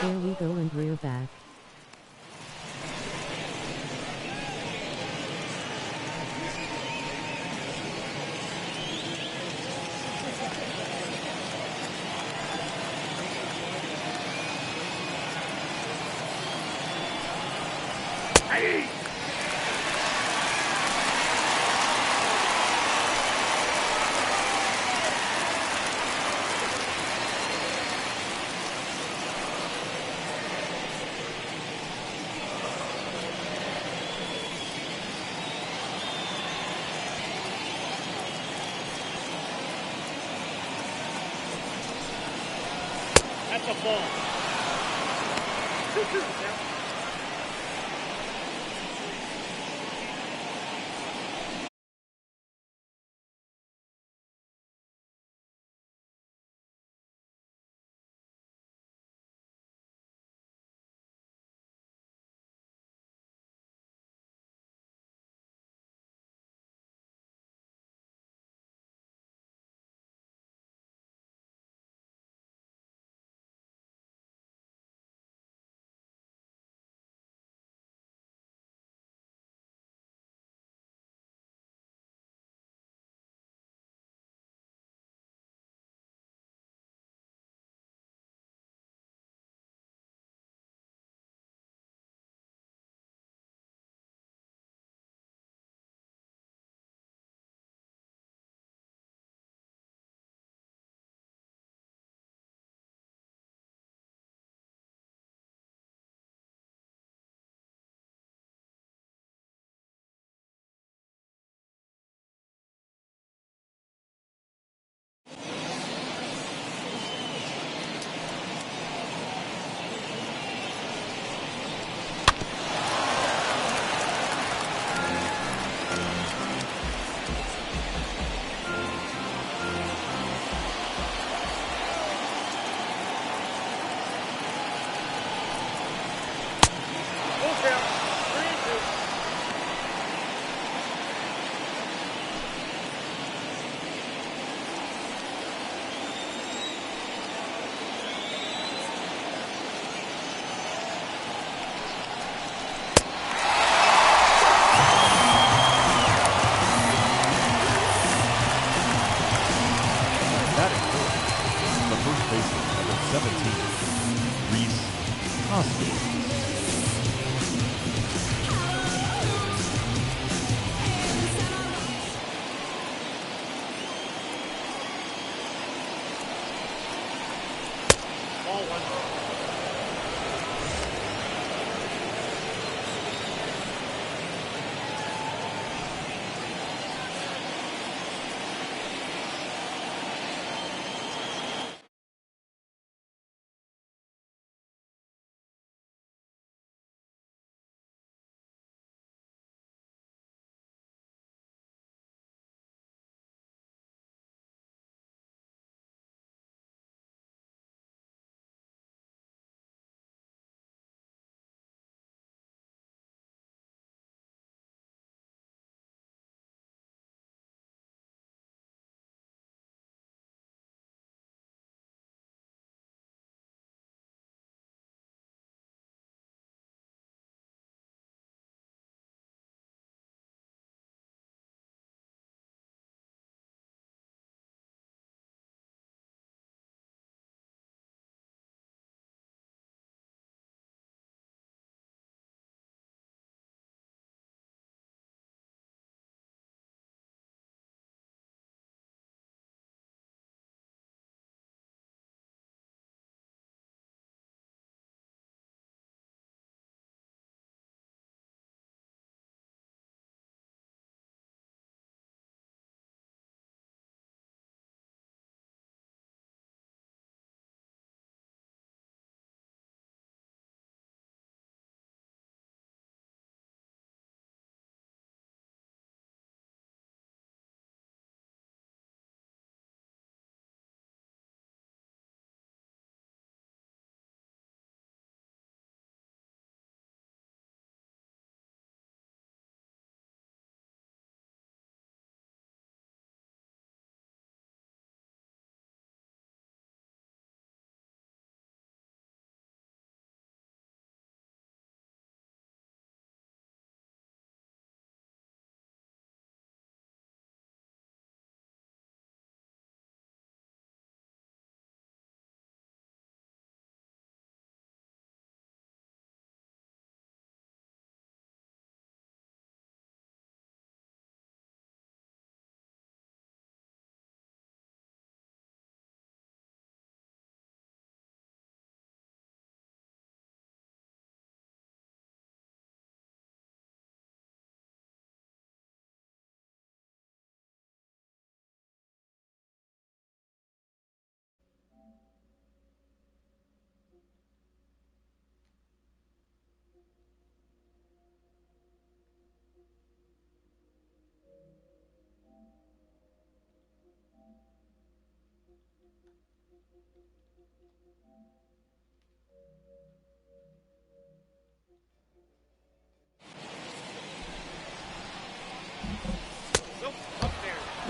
There we go, and we're back. That's a ball.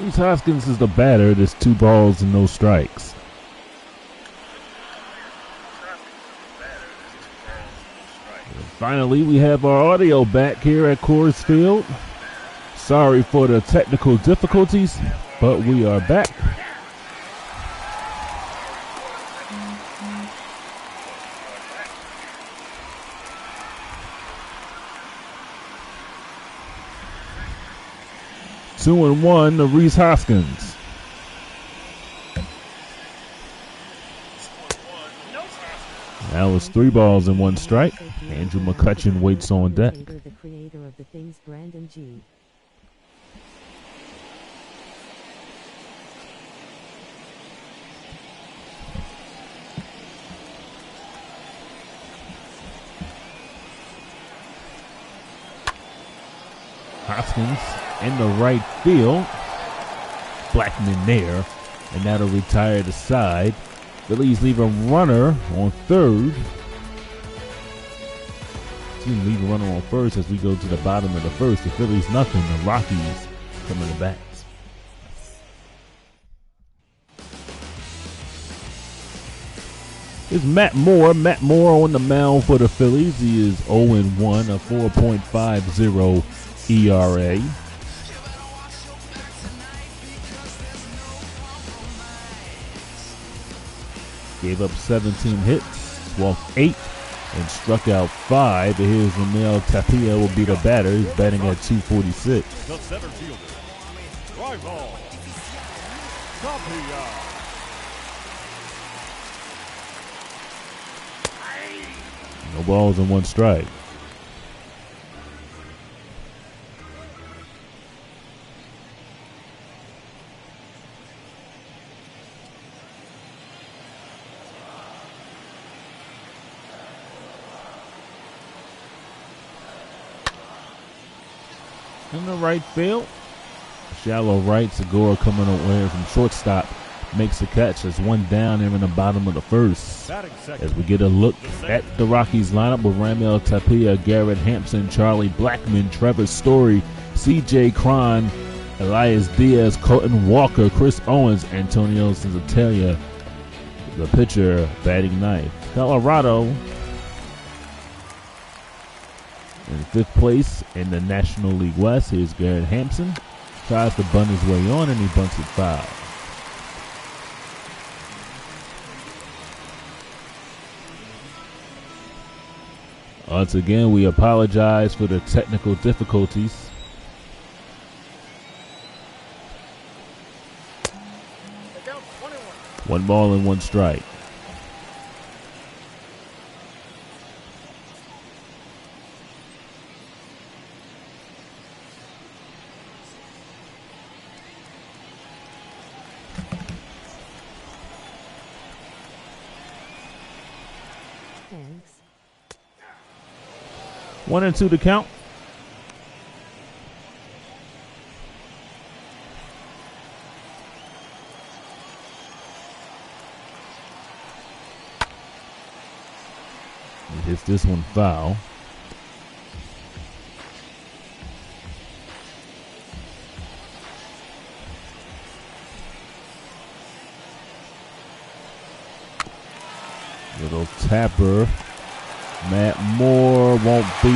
Rhys Hoskins is the batter. There's 2 balls and no strikes. Finally, we have our audio back here at Coors Field. Sorry for the technical difficulties, but we are back. Two and one to Rhys Hoskins. That was 3 balls and 1 strike. Andrew McCutchen waits on deck. The creator of the things Brandon G. Hoskins in the right field. Blackman there, and that'll retire the side. Phillies leave a runner on third. Team leave a runner on first as we go to the bottom of the first. The Phillies nothing. The Rockies come in the bats. It's Matt Moore. Matt Moore on the mound for the Phillies. He is 0-1, a 4.50 ERA. Gave up 17 hits, walked 8, and struck out 5. Here's Ramel Tapia will be the batter. He's batting at 246. The center fielder, drive ball, Tapia. No balls and 1 strike. In the right field, shallow right. Segura coming away from shortstop makes the catch. There's 1 down here in the bottom of the first. As we get a look at the Rockies lineup with Ramel Tapia, Garrett Hampson, Charlie Blackman, Trevor Story, C.J. Cron, Elias Diaz, Colton Walker, Chris Owens, Antonio Senzatella, the pitcher batting ninth. Colorado in 5th place in the National League West. Here's Garrett Hampson. Tries to bunt his way on, and he bunts it foul. Once again, we apologize for the technical difficulties. One ball and 1 strike. Thanks. 1-2 to count. He hits this one foul. Little tapper. Matt Moore won't get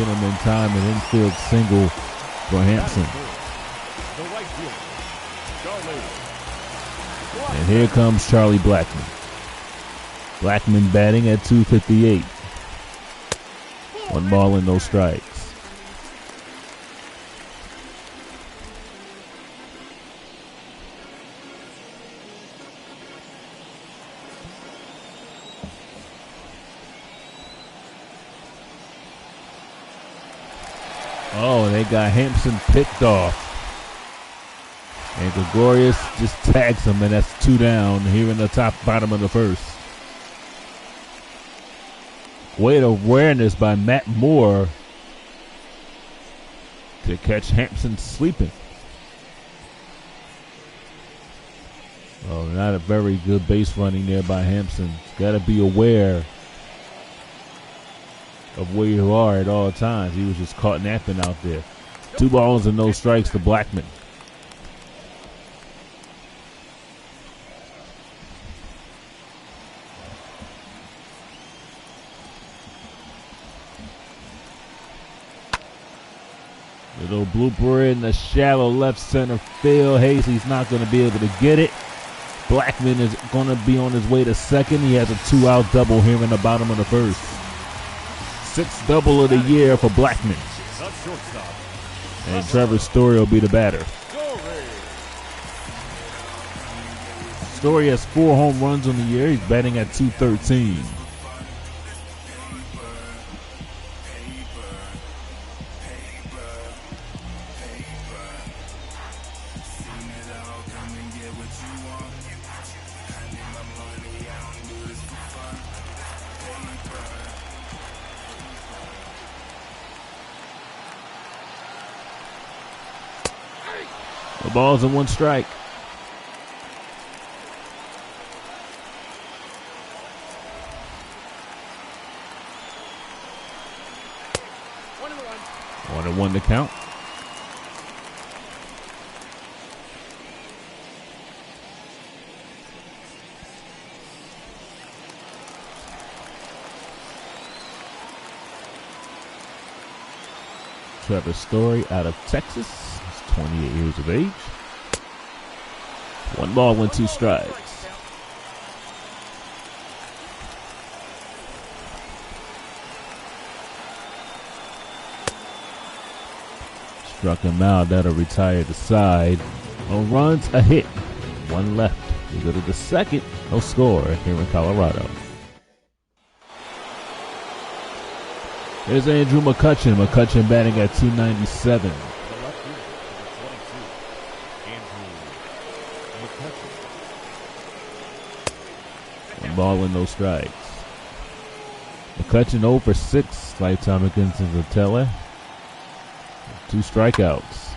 him in time. An infield single for Hampson. And here comes Charlie Blackman. Blackman batting at 258. 1 ball and no strikes. Oh, they got Hampson picked off. And Gregorius just tags him, and that's 2 down here in the bottom of the first. Great awareness by Matt Moore to catch Hampson sleeping. Oh, not a very good base running there by Hampson. Got to be aware of where you are at all times. He was just caught napping out there. 2 balls and no strikes to Blackman. Little blooper in the shallow left center field. Hasey's not going to be able to get it. Blackman is going to be on his way to second. He has a 2-out double here in the bottom of the first. 6th double of the year for Blackman. And Trevor Story will be the batter. Story has 4 home runs on the year. He's batting at .213. The ball's in 1 strike. One and one to count. Trevor Story out of Texas. He's 28 years of age. 1 ball, 2 strikes. Struck him out. That'll retire the side. No runs, a hit. 1 left. We go to the second. No score here in Colorado. Here's Andrew McCutchen. McCutchen batting at .297. 1 ball and no strikes. McCutchen 0 for 6 lifetime against Zatella. 2 strikeouts.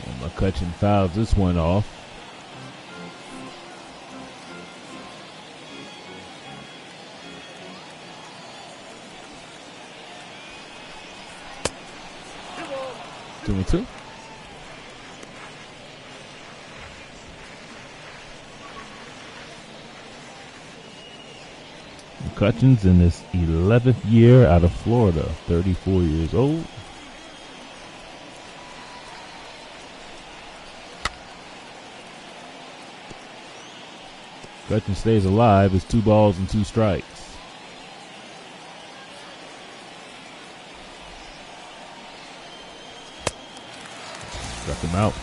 And McCutchen fouls this one off. Two and two. McCutchen's in his 11th year out of Florida, 34 years old. McCutchen stays alive. It's 2 balls and 2 strikes. Struck him out.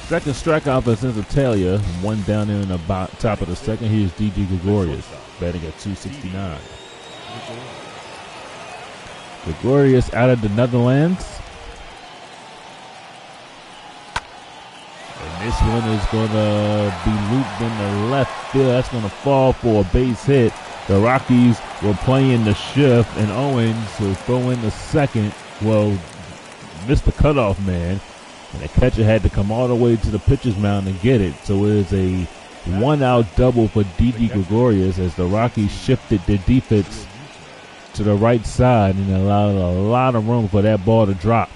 Second strikeout for Sensatalia. 1 down there in the top of the second. Here's D.G. Gregorius, batting at .269. Gregorius out of the Netherlands. And this one is going to be looped in the left field. That's going to fall for a base hit. The Rockies were playing the shift, and Owens will throw in the second. Well, missed the cutoff man. And the catcher had to come all the way to the pitcher's mound and get it. So it is a 1-out double for D.D. Gregorius as the Rockies shifted their defense to the right side and allowed a lot of room for that ball to drop.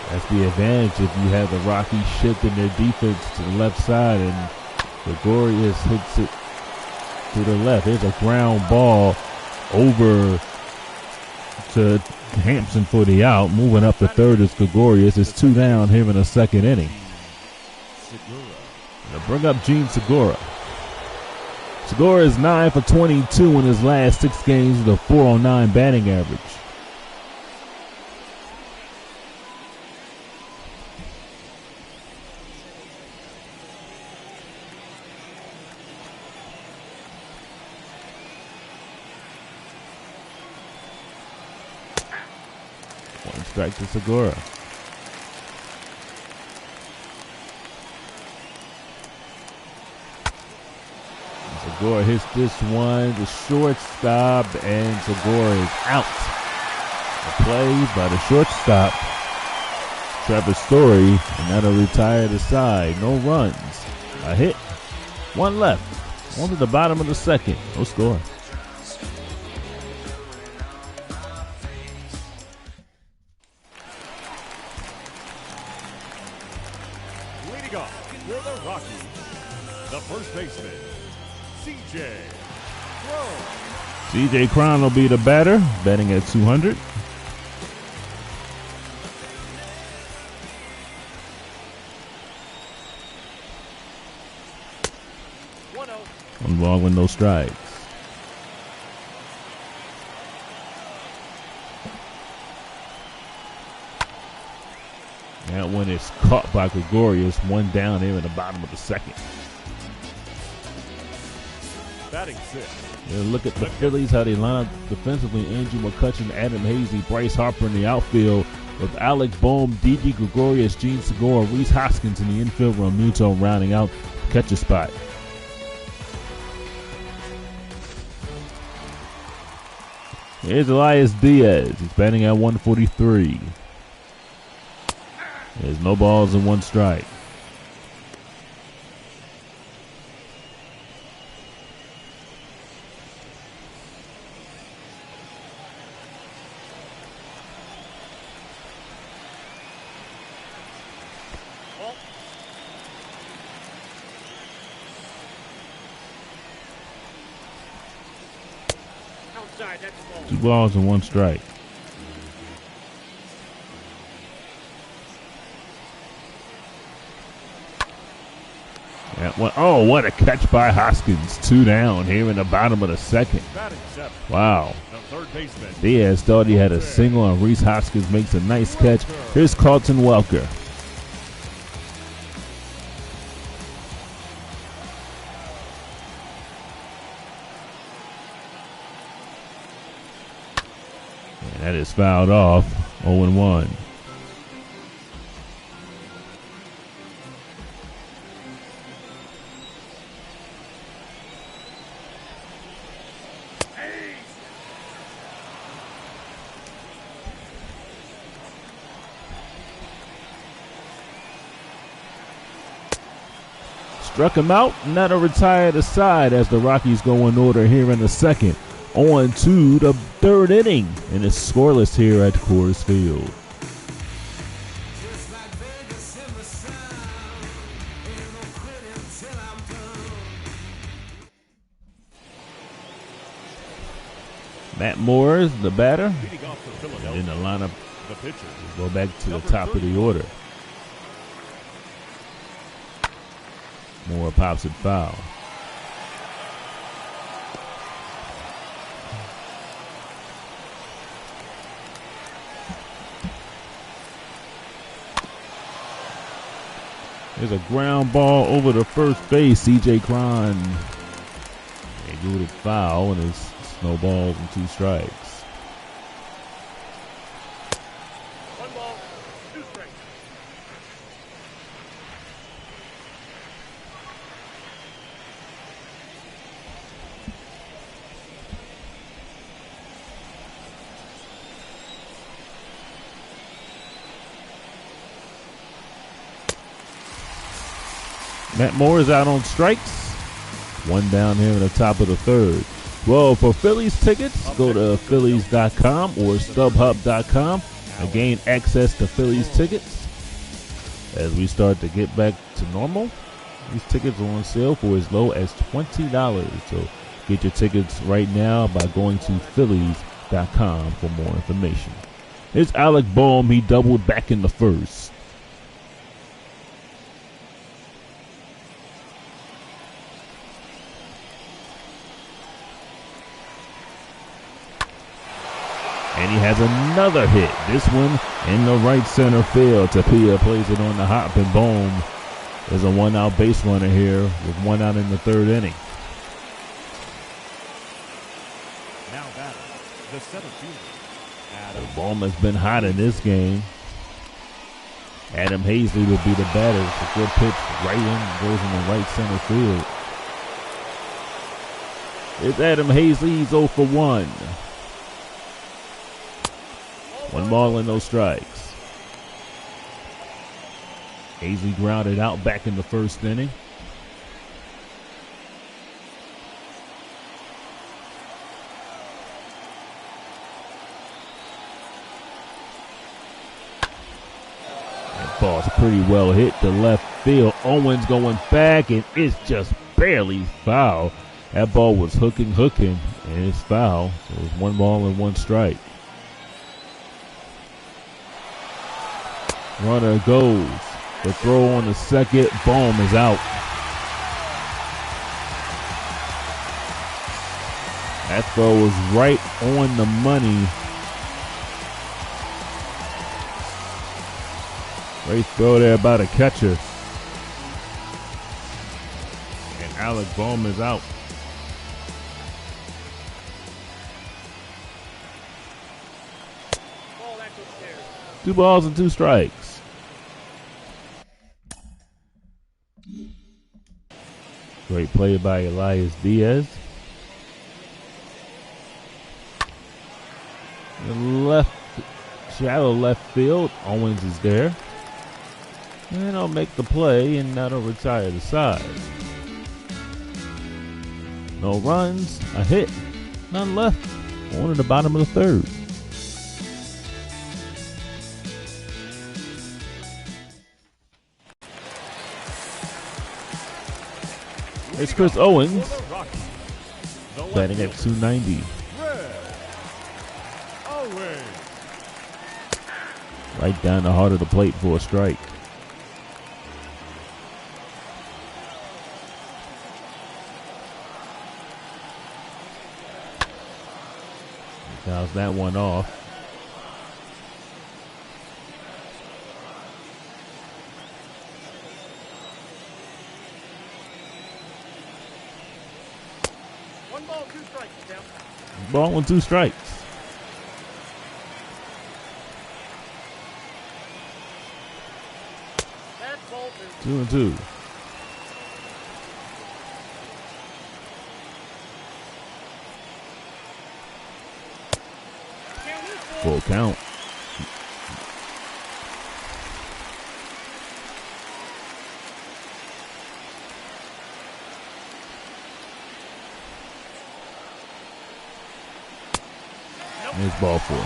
That's the advantage if you have the Rockies shifting their defense to the left side and Gregorius hits it to the left. There's a ground ball over to Hampson for the out. Moving up to third is Gregorius. It's 2 down here in the second inning. Gonna bring up Gene Segura. Segura is 9 for 22 in his last 6 games with a .409 batting average. Strike to Segura. Segura hits this one, the shortstop, and Segura is out. A play by the shortstop, Trevor Story, and that'll retire the side. No runs, a hit, one left. On to the bottom of the second, no score. Leading off for the Rockies, the first baseman, C.J. Cron. C.J. Cron will be the batter, batting at 200. One ball with no strikes. That one is caught by Gregorius. One down here in the bottom of the second. Batting sixth. Look at the Phillies, how they line up defensively. Andrew McCutchen, Adam Hazley, Bryce Harper in the outfield with Alec Boehm, Didi Gregorius, Gene Segura, Reese Hoskins in the infield, Realmuto rounding out the catcher spot. Here's Elias Diaz. He's batting at 143. There's no balls and one strike. Two balls and one strike. Oh, what a catch by Hoskins. Two down here in the bottom of the second. Wow. Diaz thought he had a single, and Reese Hoskins makes a nice catch. Here's Carlton Welker. And that is fouled off. 0-1. Struck him out, and that'll retire the side as the Rockies go in order here in the second. On to the third inning, and it's scoreless here at Coors Field. Matt Moore is the batter, and in the lineup, go back to the top of the order. Moore pops it foul. There's a ground ball over the first base. C.J. Cron. They do it foul, and it's snowballs and two strikes. Matt Moore is out on strikes. One down here in the top of the third. Well, for Phillies tickets, go to Phillies.com or StubHub.com and gain access to Phillies tickets. As we start to get back to normal, these tickets are on sale for as low as $20. So get your tickets right now by going to Phillies.com for more information. Here's Alec Boehm. He doubled back in the first. And he has another hit. This one in the right center field. Tapia plays it on the hop, and Boehm is a one-out base runner here with one out in the third inning. Now batting, the center fielder. Boehm has been hot in this game. Adam Hazley will be the batter. It's a good pitch right in, goes in the right center field. It's Adam Hazley. He's 0 for 1. 1 ball and no strikes. Hazley grounded out back in the first inning. That ball's pretty well hit to left field. Owens going back, and it's just barely foul. That ball was hooking, and it's foul. So it's 1 ball and 1 strike. Runner goes. The throw on the second. Boom is out. That throw was right on the money. Great throw there by the catcher. And Alec Bohm is out. 2 balls and 2 strikes. Great play by Elias Diaz. The left, shallow left field. Owens is there. And I'll make the play, and that'll retire the side. No runs, a hit, none left. On in the bottom of the 3rd. It's Chris Owens, batting at 290. Right down the heart of the plate for a strike. Fouls that one off. Ball and 2 strikes. Two and 2. Full count. Here's ball 4.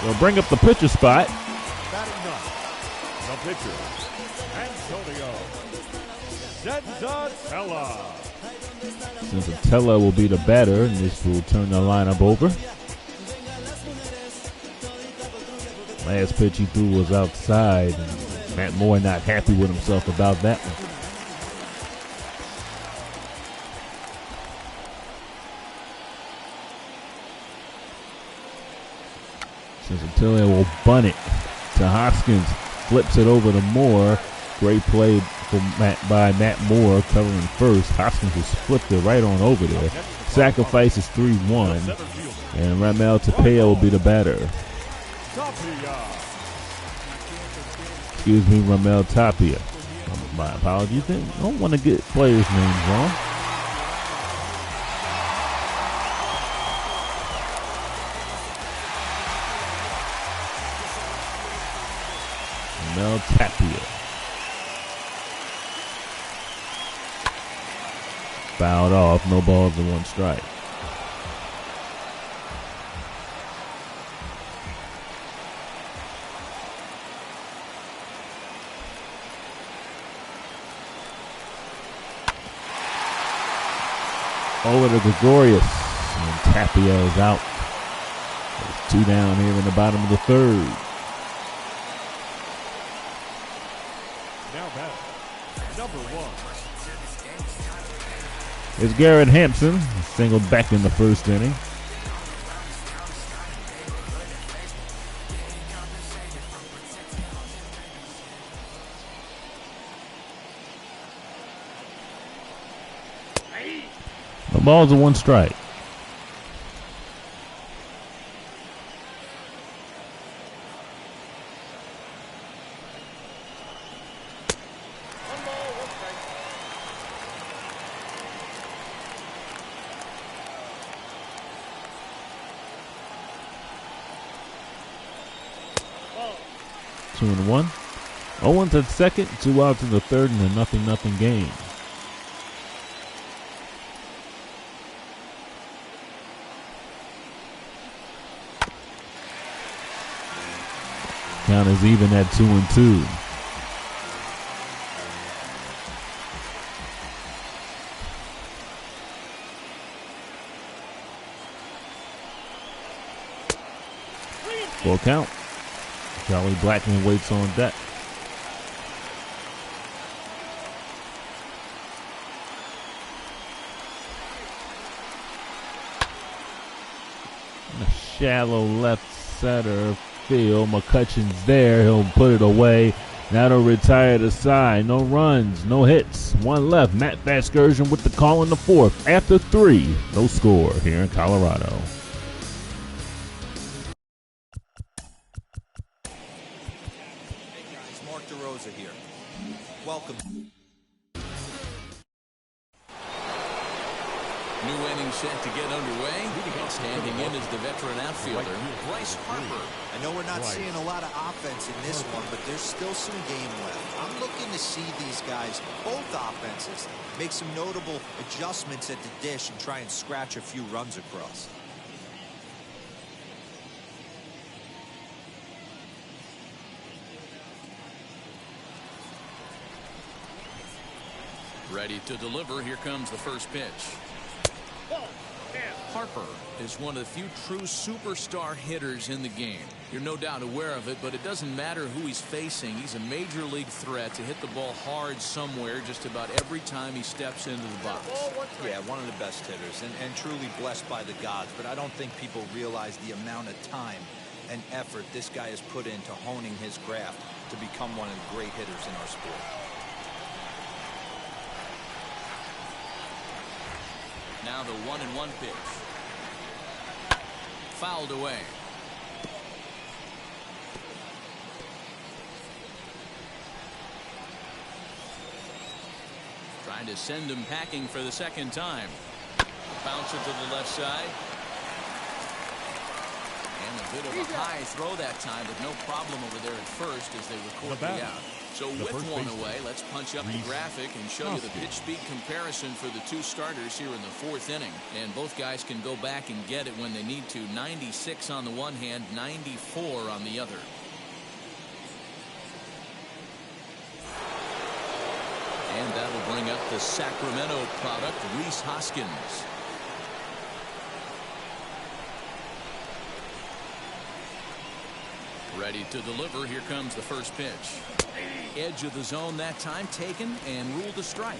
They'll bring up the pitcher spot. Batting ninth, the pitcher, Antonio Senzatella. Senzatella will be the batter, and this will turn the lineup over. Last pitch he threw was outside, and Matt Moore not happy with himself about that one. Senzatella will bunt it to Hoskins, flips it over to Moore. Great play by Matt Moore covering first. Hoskins just flipped it right on over there. Sacrifice is 3-1, and Ramel Tapia will be the batter. Excuse me, Ramel Tapia. My apologies. I don't want to get players' names wrong. Ramel Tapia. Fouled off, no balls and 1 strike. Over to Gregorius, and Tapia is out. There's 2 down here in the bottom of the 3rd. Now batting, number 1. It's Garrett Hampson, singled back in the 1st inning. The ball's a 1 strike. 2-1. 0 to the second, 2 outs in the third, and a 0-0 game. Count is even at 2-2. Full count. Charlie Blackmon waits on deck. A shallow left center field. McCutcheon's there. He'll put it away. That'll retire the side. No runs, no hits. One left. Matt Vasgersian with the call in the fourth. After 3, no score here in Colorado. Here. Welcome. New inning set to get underway. Standing in is the veteran outfielder, Bryce Harper. I know we're not seeing a lot of offense in this one, but there's still some game left. I'm looking to see these guys, both offenses, make some notable adjustments at the dish and try and scratch a few runs across. Ready to deliver. Here comes the first pitch. Harper is one of the few true superstar hitters in the game. You're no doubt aware of it, but it doesn't matter who he's facing. He's a major league threat to hit the ball hard somewhere just about every time he steps into the box. Yeah, one of the best hitters and truly blessed by the gods, but I don't think people realize the amount of time and effort this guy has put into honing his craft to become one of the great hitters in our sport. Now the 1-1 pitch. Fouled away. Trying to send him packing for the second time. Bouncer to the left side. And a bit of a high throw that time, but no problem over there at first as they record the out. So with one away, let's punch up the graphic and show you the pitch speed comparison for the two starters here in the fourth inning. And both guys can go back and get it when they need to. 96 on the one hand, 94 on the other. And that'll bring up the Sacramento product, Rhys Hoskins. Ready to deliver. Here comes the first pitch. Edge of the zone that time taken and ruled a strike.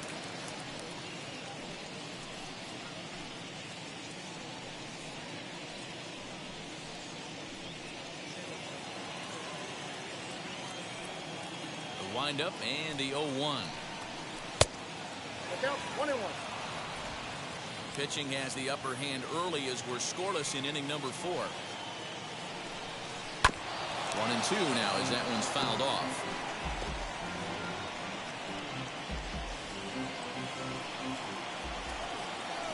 The windup and the 0-1. Look out, 1-1. Pitching has the upper hand early as we're scoreless in inning number 4. 1-2 now as that one's fouled off.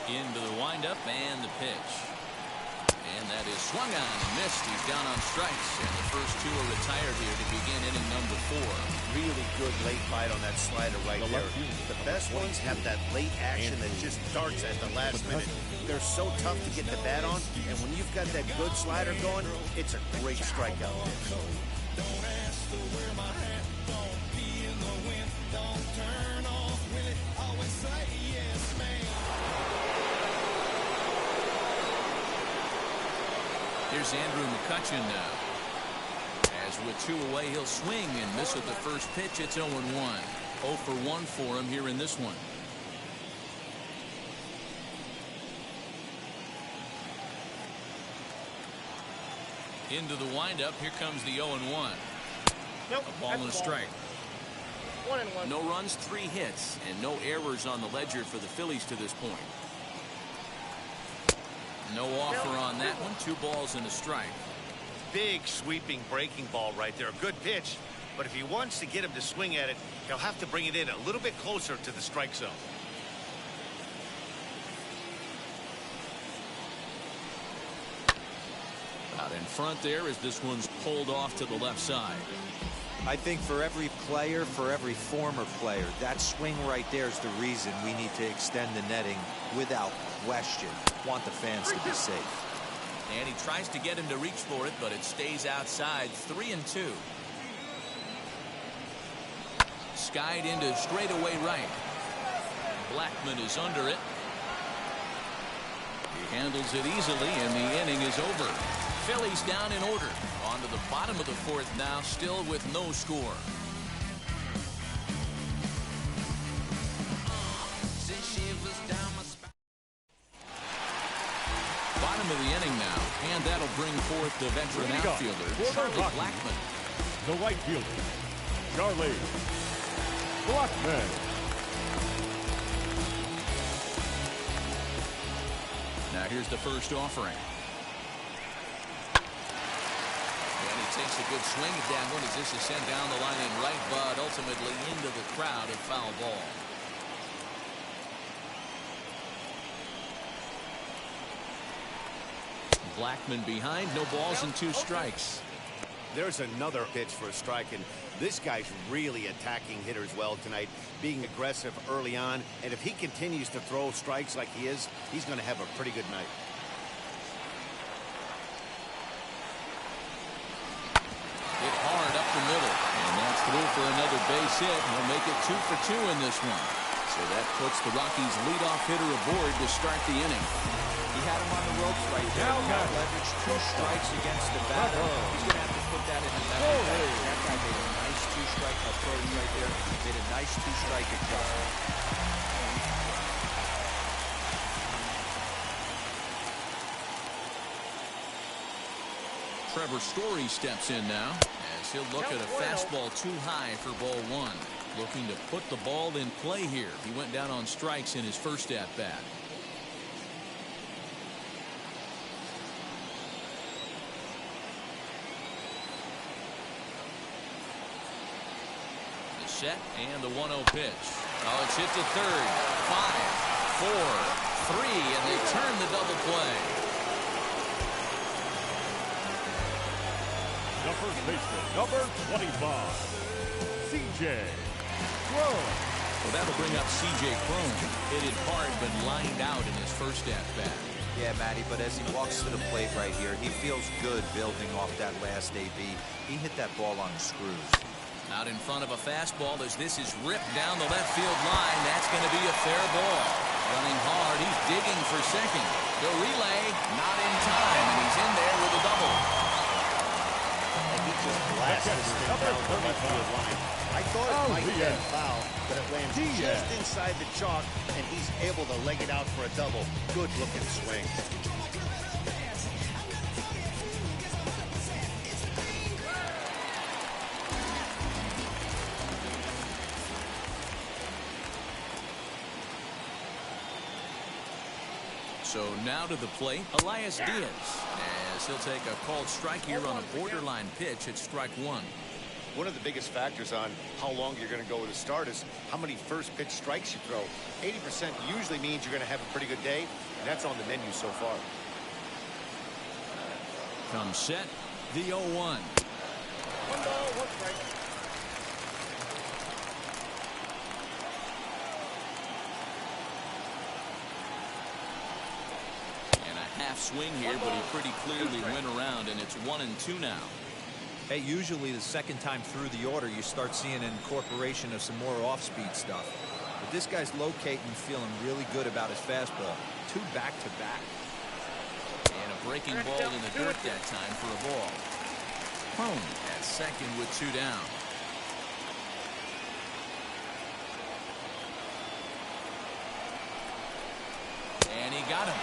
Into the windup and the pitch. And that is swung on and missed. He's down on strikes. And the first two are retired here to begin inning number 4. Really good late bite on that slider right there. The best ones have that late action that just starts at the last minute. They're so tough to get the bat on, and when you've got that good slider going, it's a great strikeout pitch. Here's Andrew McCutcheon now. As with 2 away, he'll swing and miss at the first pitch. It's 0-1. 0 for 1 for him here in this one. Into the windup. Here comes the 0-1. Nope, A ball and a strike. 1-1. No runs, 3 hits, and no errors on the ledger for the Phillies to this point. No offer on that one. 2 balls and a strike. Big sweeping breaking ball right there. A good pitch, but if he wants to get him to swing at it, he'll have to bring it in a little bit closer to the strike zone. Out in front there as this one's pulled off to the left side. I think for every player, for every former player, that swing right there is the reason we need to extend the netting without question. Want the fans to be safe. And he tries to get him to reach for it, but it stays outside. 3-2. Skied into straightaway right. Blackman is under it. He handles it easily, and the inning is over. Phillies down in order. On to the bottom of the fourth now, still with no score. Bottom of the inning now, and that'll bring forth the veteran outfielder, Charlie Blackman. The right fielder, Charlie Blackman. Now here's the first offering. And he takes a good swing at that one as this is sent down the line in right, but ultimately into the crowd, a foul ball. Blackman behind, no balls and 2 strikes. There's another pitch for a strike, and this guy's really attacking hitters well tonight, being aggressive early on, and if he continues to throw strikes like he is, he's going to have a pretty good night. Hit hard up the middle, and that's through for another base hit. He'll make it 2 for 2 in this one. So that puts the Rockies leadoff hitter aboard to start the inning. He had him on the ropes right there. Leverage 2 strikes against the batter. He's going to have to put that in the memory bank. That guy made a nice 2-strike approach right there. Made a nice 2-strike adjustment. Trevor Story steps in now as he'll look at a fastball too high for ball 1. Looking to put the ball in play here. He went down on strikes in his first at-bat. Set and the 1-0 pitch. Oh, it's hit to third. 5, 4, 3, and they turn the double play. The first baseman, number 25, C.J. Crone. Well, that'll bring up C.J. Crone. Hit it hard, but lined out in his first at-bat. Yeah, Matty, but as he walks to the plate right here, he feels good building off that last AB. He hit that ball on the screws. Out in front of a fastball as this is ripped down the left field line. That's going to be a fair ball. Running hard. He's digging for second. The relay not in time, and he's in there with a double. And he just blasts this thing down the left field line. I thought it might have been foul, but it lands just inside the chalk, and he's able to leg it out for a double. Good looking swing. So now to the plate, Elias Diaz, as he'll take a called strike here on a borderline pitch at strike 1. One of the biggest factors on how long you're going to go with a start is how many first pitch strikes you throw. 80% usually means you're going to have a pretty good day, and that's on the menu so far. Comes set, the 0-1. 1 ball, 1 strike. Half swing here, but he pretty clearly went around, and it's 1-2 now. Hey, usually the second time through the order, you start seeing an incorporation of some more off-speed stuff. But this guy's locating, feeling really good about his fastball. 2 back-to-back. And a breaking ball in the dirt that time for a ball. Home at second with 2 down. And he got him.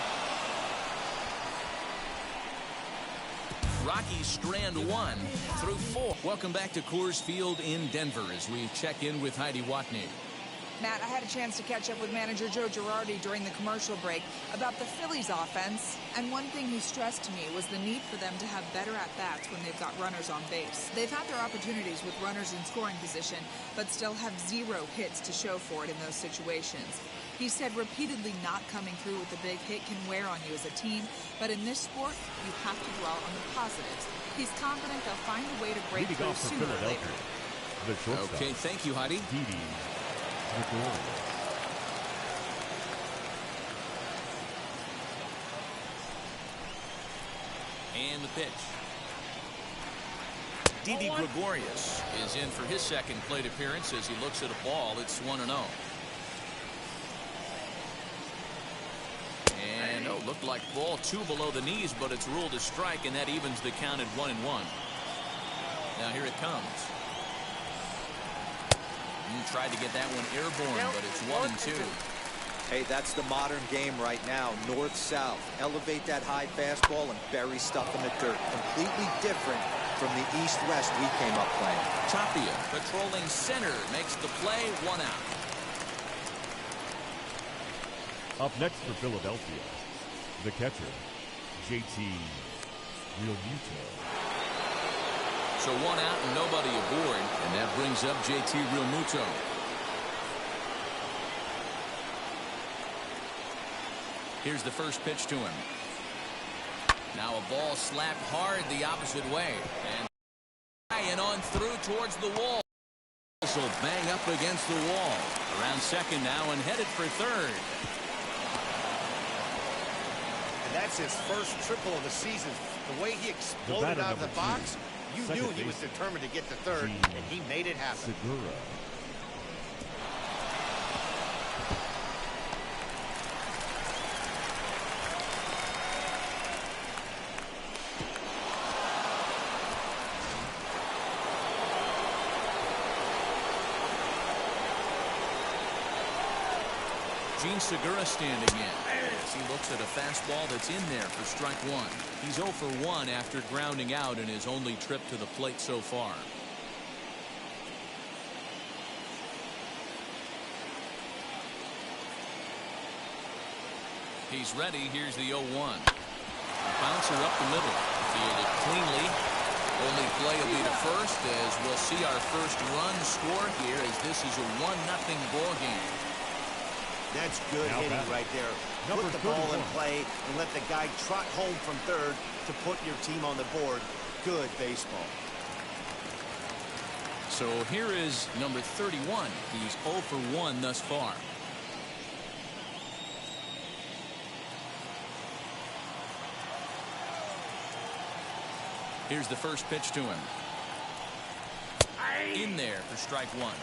Rockies strand 1 through 4. Welcome back to Coors Field in Denver as we check in with Heidi Watney. Matt, I had a chance to catch up with manager Joe Girardi during the commercial break about the Phillies offense, and one thing he stressed to me was the need for them to have better at-bats when they've got runners on base. They've had their opportunities with runners in scoring position, but still have 0 hits to show for it in those situations. He said repeatedly not coming through with a big hit can wear on you as a team, but in this sport, you have to dwell on the positives. He's confident they'll find a way to break through sooner or later. The shortstop. Okay, thank you, Heidi. And the pitch. Didi Gregorius is in for his second plate appearance as he looks at a ball. It's 1-0. And looked like ball 2 below the knees, but it's ruled a strike, and that evens the count at 1-1. Now here it comes. Tried to get that one airborne, but it's 1-2. Hey, that's the modern game right now. North-south. Elevate that high fastball and bury stuff in the dirt. Completely different from the east-west we came up playing. Tapia patrolling center makes the play, 1 out. Up next for Philadelphia, the catcher, JT Realmuto. So 1 out and nobody aboard, and that brings up JT Realmuto. Here's the first pitch to him. Now a ball slapped hard the opposite way, and on through towards the wall. This will bang up against the wall. Around second now and headed for third. And that's his first triple of the season. The way he exploded out of the box, you knew he was determined to get to third, and he made it happen. Segura. Gene Segura standing in as he looks at a fastball that's in there for strike 1. He's 0 for 1 after grounding out in his only trip to the plate so far. He's ready. Here's the 0-1. Bouncer up the middle. Fielded cleanly. Only play will be the first, as we'll see our first run score here, as this is a 1-0 ball game. That's good hitting right there. Put the ball in play and let the guy trot home from third to put your team on the board. Good baseball. So here is number 31. He's 0 for 1 thus far. Here's the first pitch to him. In there for strike 1.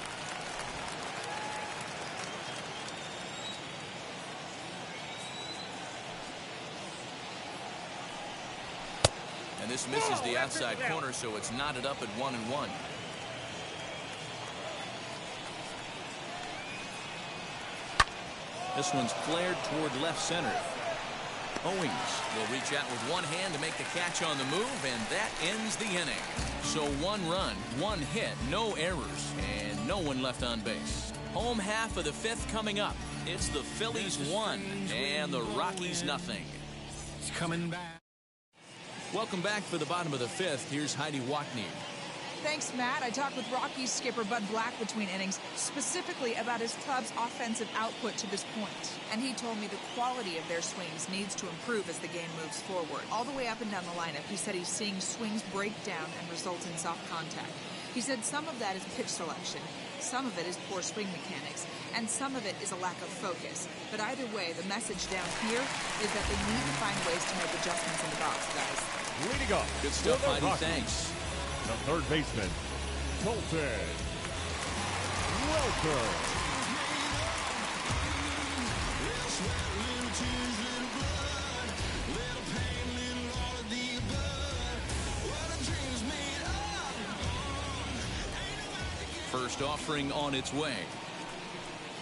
And this misses the outside corner, so it's knotted up at 1-1. This one's flared toward left center. Owings will reach out with one hand to make the catch on the move, and that ends the inning. So 1 run, 1 hit, no errors, and no one left on base. Home half of the 5th coming up. It's the Phillies 1 and the Rockies 0. It's coming back. Welcome back for the bottom of the 5th. Here's Heidi Watney. Thanks, Matt. I talked with Rockies skipper Bud Black between innings, specifically about his club's offensive output to this point. And he told me the quality of their swings needs to improve as the game moves forward. All the way up and down the lineup, he said he's seeing swings break down and result in soft contact. He said some of that is pitch selection, some of it is poor swing mechanics, and some of it is a lack of focus. But either way, the message down here is that they need to find ways to make adjustments in the box, guys. Leading up. Good stuff, Heidi. Thanks. The third baseman, Colton Welker. First offering on its way.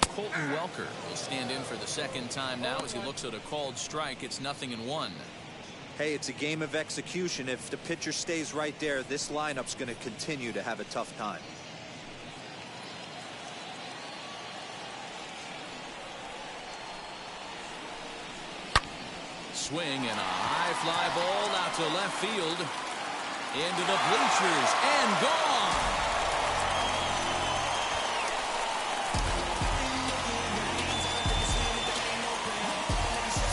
Colton Welker will stand in for the second time now as he looks at a called strike. It's 0-1. Hey, it's a game of execution. If the pitcher stays right there, this lineup's going to continue to have a tough time. Swing and a high fly ball out to left field. Into the bleachers and gone.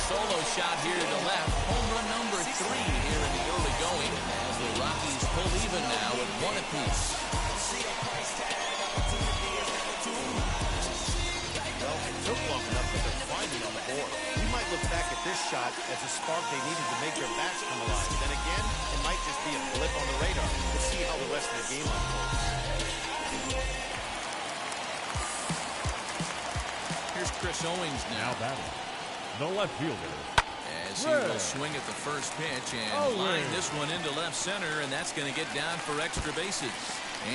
Solo shot here to the left. Home run number 3 here in the early going, as the Rockies pull even now at 1 apiece. this shot as a spark they needed to make their bats come alive. Then again, it might just be a blip on the radar. We'll see how the rest of the game unfolds. Here's Chris Owings now. batting. The left fielder. As he will swing at the first pitch and line this one into left center, and that's going to get down for extra bases.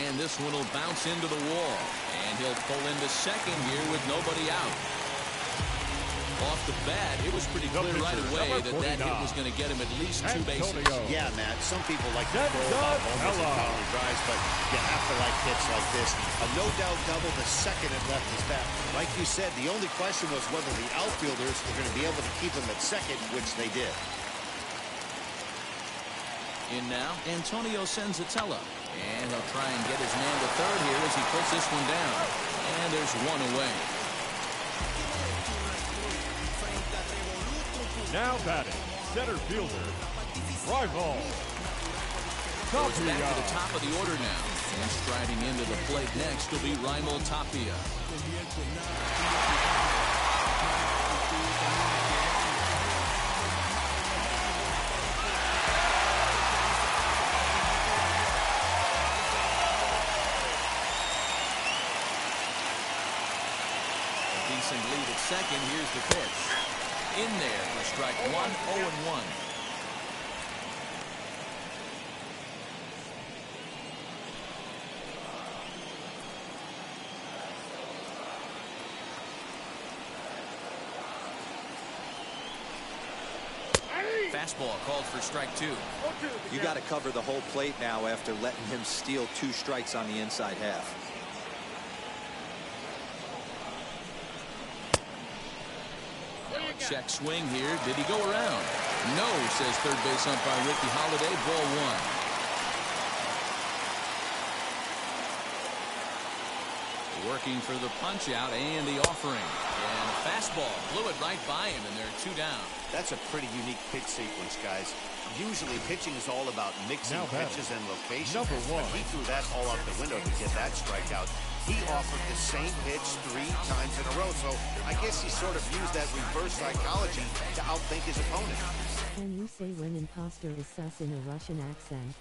And this one will bounce into the wall, and he'll pull into second here with nobody out. Off the bat, it was pretty clear right away that hit was going to get him at least 2 bases. Yeah, Matt, some people like to throw about homers and power drives, but you have to like hits like this. A no-doubt double the second it left his bat. Like you said, the only question was whether the outfielders were going to be able to keep him at second, which they did. In now, Antonio Senzatella. And he'll try and get his man to third here as he puts this one down. And there's one away. Now batting, center fielder, Rival. Goes back to the top of the order now. And striding into the plate next will be Raimel Tapia. A decent lead at second. Here's the pitch. In there for strike one, 0-1. Fastball called for strike 2. You got to cover the whole plate now after letting him steal 2 strikes on the inside half. Check swing here. Did he go around? No, says third base umpire Ricky Holiday. Ball 1. Working for the punch out and the offering. And a fastball blew it right by him, and there are 2 down. That's a pretty unique pitch sequence, guys. Usually pitching is all about mixing pitches and locations. But he threw that all out the window to get that strikeout. He offered the same pitch 3 times in a row, so I guess he sort of used that reverse psychology to outthink his opponent. Can you say when imposter is sus in a Russian accent?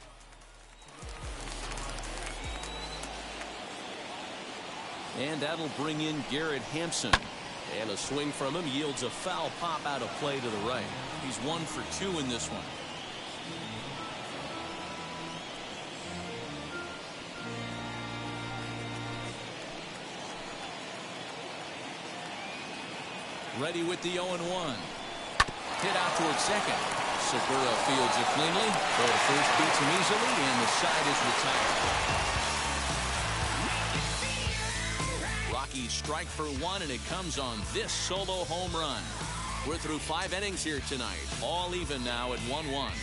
And that'll bring in Garrett Hampson. And a swing from him yields a foul pop out of play to the right. He's 1 for 2 in this one. Ready with the 0-1. Hit out towards second. Segura fields it cleanly. Throw to first beats him easily, and the side is retired. Rockies strike for 1, and it comes on this solo home run. We're through 5 innings here tonight. All even now at 1-1.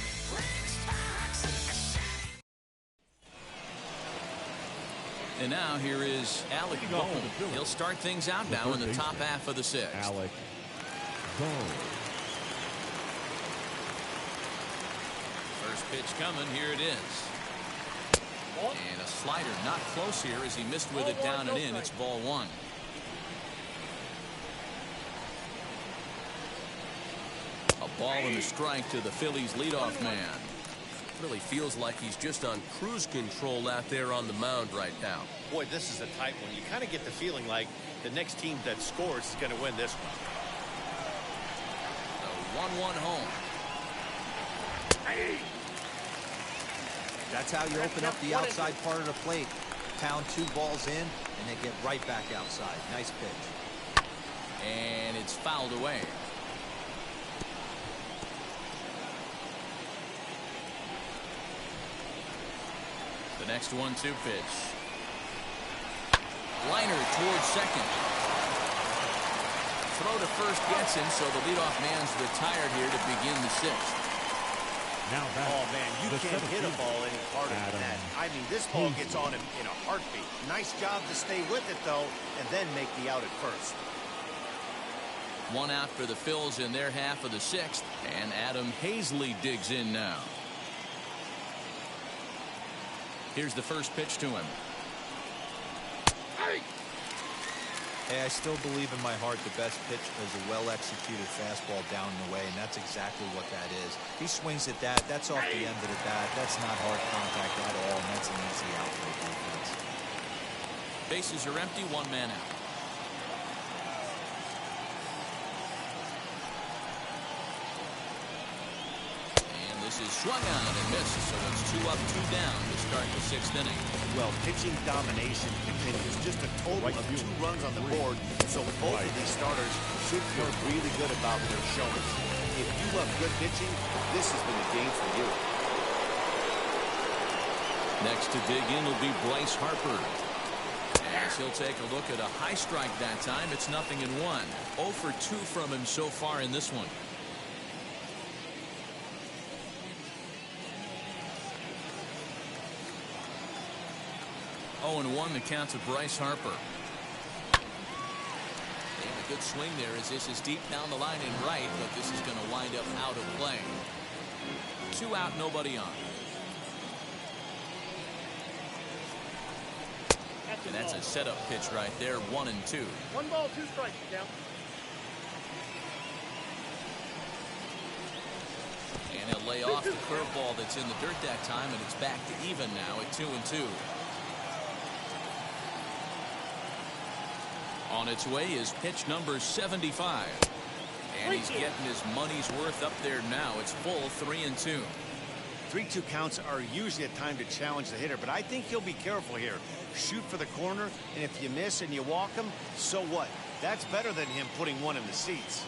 And now here is Alec Bohm. He'll start things out now in the top half of the 6th. Alec Bohm. First pitch coming. Here it is. And a slider not close here as he missed with it down and in. It's ball 1. A ball and a strike to the Phillies leadoff man. Really feels like he's just on cruise control out there on the mound right now. Boy, this is a tight one. You kind of get the feeling like the next team that scores is going to win this one. A 1-1 home. That's how you open up the outside part of the plate. Pound 2 balls in, and they get right back outside. Nice pitch. And it's fouled away. The next 1-2 pitch. Liner towards second. Throw to first gets him, so the leadoff man's retired here to begin the 6th. Now oh, man, you can't hit a ball any harder than that. I mean, this ball gets on him in a heartbeat. Nice job to stay with it, though, and then make the out at first. 1 out for the Phils in their half of the 6th, and Adam Hazley digs in now. Here's the first pitch to him. Hey, I still believe in my heart the best pitch is a well-executed fastball down and away, and that's exactly what that is. He swings at that. That's off the end of the bat. That's not hard contact at all, and that's an easy out for the defense. Bases are empty, one man out. This is swung on and missed, so it's 2 up, 2 down to start the 6th inning. Well, pitching domination continues. Just a total of 2 runs on the board, so both of these starters should feel really good about their showings. If you love good pitching, this has been a game for you. Next to dig in will be Bryce Harper. As he'll take a look at a high strike that time, it's 0-1. 0 for 2 from him so far in this one. 0-1 the count to Bryce Harper. And a good swing there as this is deep down the line and right, but this is going to wind up out of play. 2 out, nobody on. And that's a setup pitch right there, 1 and 2. 1 ball, 2 strikes, down. And he'll lay off the curveball that's in the dirt that time, and it's back to even now at 2 and 2. On its way is pitch number 75. And he's getting his money's worth up there now. It's full 3 and 2. 3-2 counts are usually a time to challenge the hitter, but I think he'll be careful here. Shoot for the corner, and if you miss and you walk him, so what? That's better than him putting one in the seats.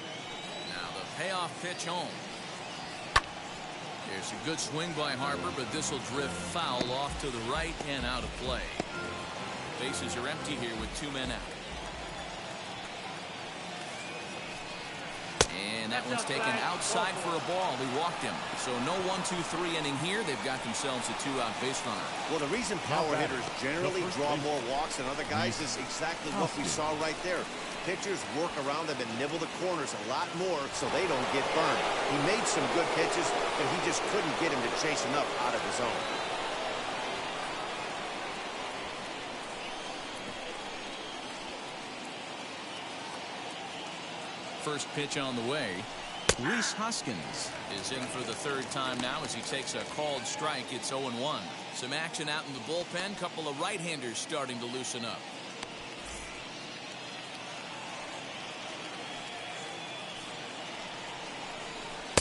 Now the payoff pitch home. Here's a good swing by Harper, but this will drift foul off to the right and out of play. Bases are empty here with 2 men out. And that one's taken outside for a ball. He walked him. So no 1-2-3 inning here. They've got themselves a 2-out base runner. Well, the reason power hitters generally draw more walks than other guys is exactly what we saw right there. Pitchers work around them and nibble the corners a lot more so they don't get burned. He made some good pitches, but he just couldn't get him to chase enough out of his own. First pitch on the way. Rhys Hoskins is in for the 3rd time now as he takes a called strike. It's 0-1. Some action out in the bullpen. Couple of right-handers starting to loosen up.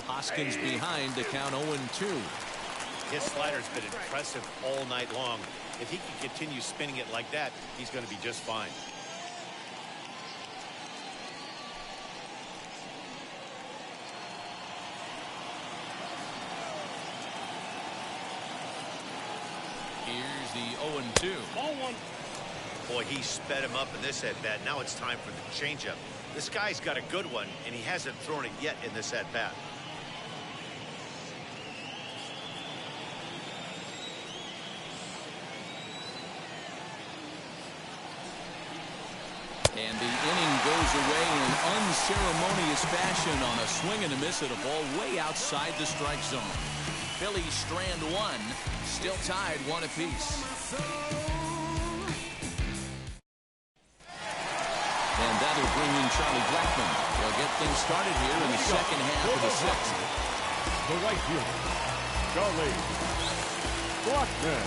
Hoskins behind to count 0-2. His slider's been impressive all night long. If he can continue spinning it like that, he's going to be just fine. Here's the 0-2. Ball 1. Boy, he sped him up in this at-bat. Now it's time for the changeup. This guy's got a good one, and he hasn't thrown it yet in this at-bat. And the inning goes away in unceremonious fashion on a swing and a miss at a ball way outside the strike zone. Phillies strand 1, still tied 1 apiece. And that'll bring in Charlie Blackmon. They'll get things started here in the second half of the 6th. The right fielder, Charlie Blackmon.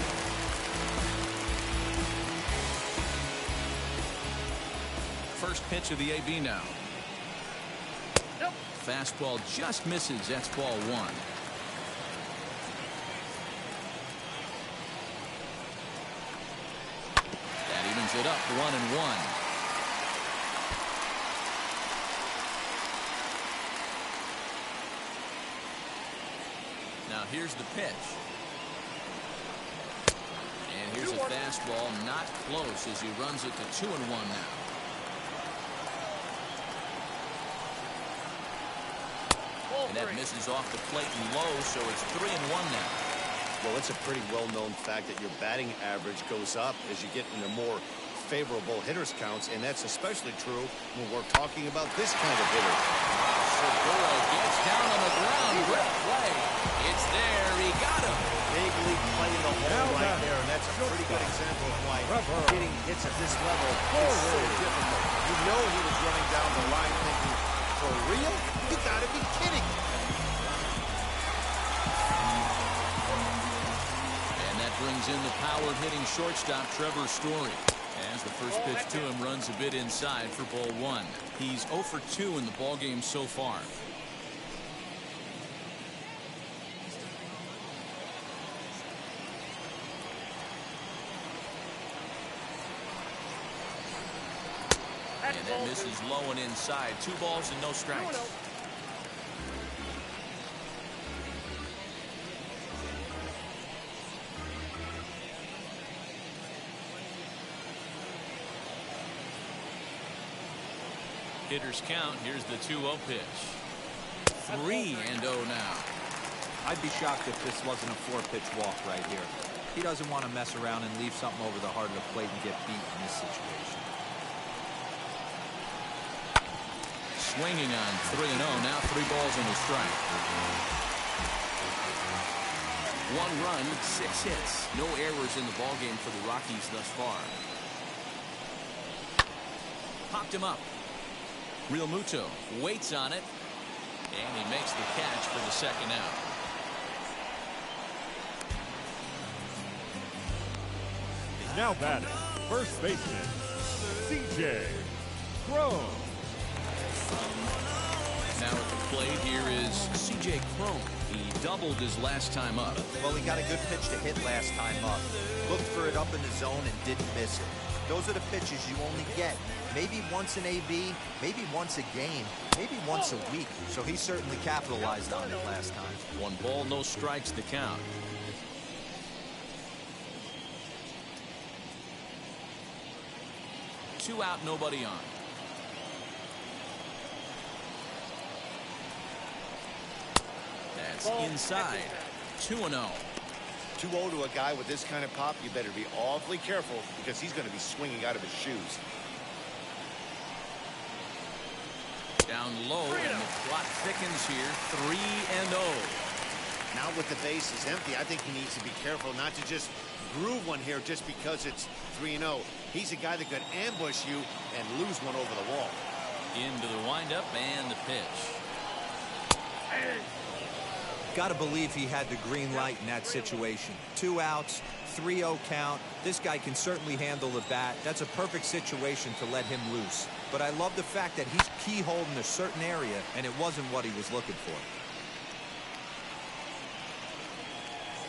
First pitch of the AB now. Nope. Fastball just misses. That's ball 1. That evens it up 1-1. Now here's the pitch. And here's a fastball not close as he runs it to 2-1 now. And that misses off the plate and low, so it's 3-1 now. Well, it's a pretty well-known fact that your batting average goes up as you get into more favorable hitters counts, and that's especially true when we're talking about this kind of hitter. Segura gets down on the ground. Great play. It's there. He got him. Big league play in the hole right there, and that's a pretty good example of why getting hits at this level is so difficult. You know he was running down the line thinking, for real? You gotta be kidding. And that brings in the power-hitting shortstop Trevor Story, as the first pitch to him runs a bit inside for ball one. He's 0 for 2 in the ballgame so far. And that misses low and inside. 2 balls and no strikes. Hitters count. Here's the 2-0 pitch. 3-0 now. I'd be shocked if this wasn't a 4-pitch walk right here. He doesn't want to mess around and leave something over the heart of the plate and get beat in this situation. Swinging on 3-0. Now 3 balls and a strike. 1 run, 6 hits. No errors in the ballgame for the Rockies thus far. Popped him up. Real Muto waits on it, and he makes the catch for the second out. Now batting, first baseman, C.J. Cron. Now at the plate, here is C.J. Cron. He doubled his last time up. Well, he got a good pitch to hit last time up. Looked for it up in the zone and didn't miss it. Those are the pitches you only get maybe once in AB, maybe once a game, maybe once a week. So he certainly capitalized on it last time. 1 ball, no strikes to count. Two out, nobody on. That's inside. 2-0. 2-0 to a guy with this kind of pop, you better be awfully careful because he's going to be swinging out of his shoes. Down low, and the clock thickens here. 3-0. Now with the bases empty, I think he needs to be careful not to just groove one here just because it's 3-0. He's a guy that could ambush you and lose one over the wall. Into the windup and the pitch. Got to believe he had the green light in that situation. 2 outs, 3-0 count. This guy can certainly handle the bat. That's a perfect situation to let him loose. But I love the fact that he's keyholed in a certain area, and it wasn't what he was looking for.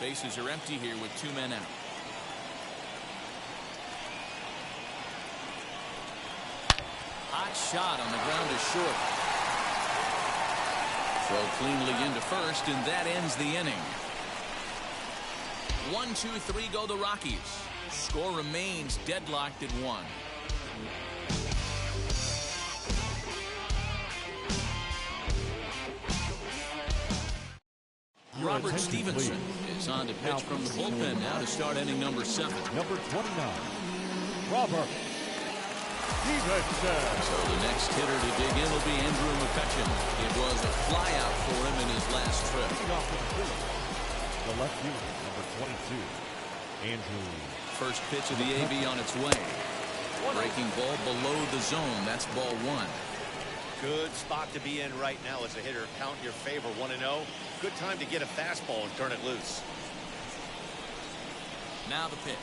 Bases are empty here with 2 men out. Hot shot on the ground to short. Throw cleanly into first, and that ends the inning. 1, 2, 3 go the Rockies. Score remains deadlocked at 1. Robert Stevenson is on to pitch from the bullpen now to start inning number 7. Number 29, Robert Stevenson. So the next hitter to dig in will be Andrew McCutcheon. It was a flyout for him in his last trip. Off to the Phillies, the left fielder, number 22, Andrew. First pitch of the AB on its way. Breaking ball below the zone. That's ball 1. Good spot to be in right now as a hitter. Count your favor, 1-0. Good time to get a fastball and turn it loose. Now the pitch.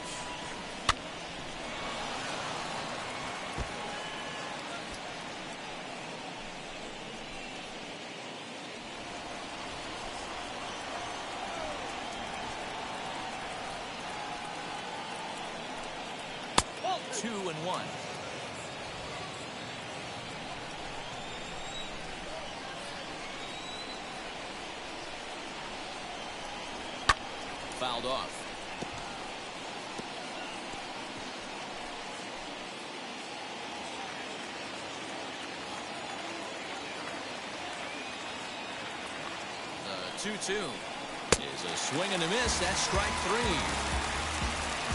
Ball 2-1. Fouled off. The 2-2 is a swing and a miss. That's strike 3.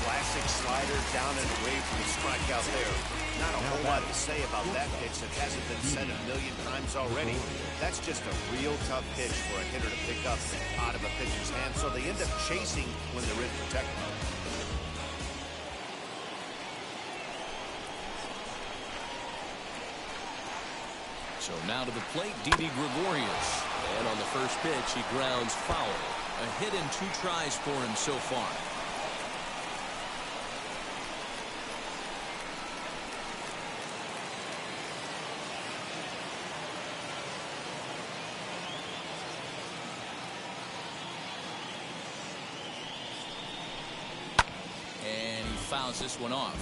Classic slider down and away from the strikeout there. Not a whole lot to say about that pitch that hasn't been said a million times already. That's just a real tough pitch for a hitter to pick up out of a pitcher's hand, so they end up chasing when they're in protected. So now to the plate, Didi Gregorius. And on the first pitch, he grounds foul. A hit and 2 tries for him so far. And he fouls this one off.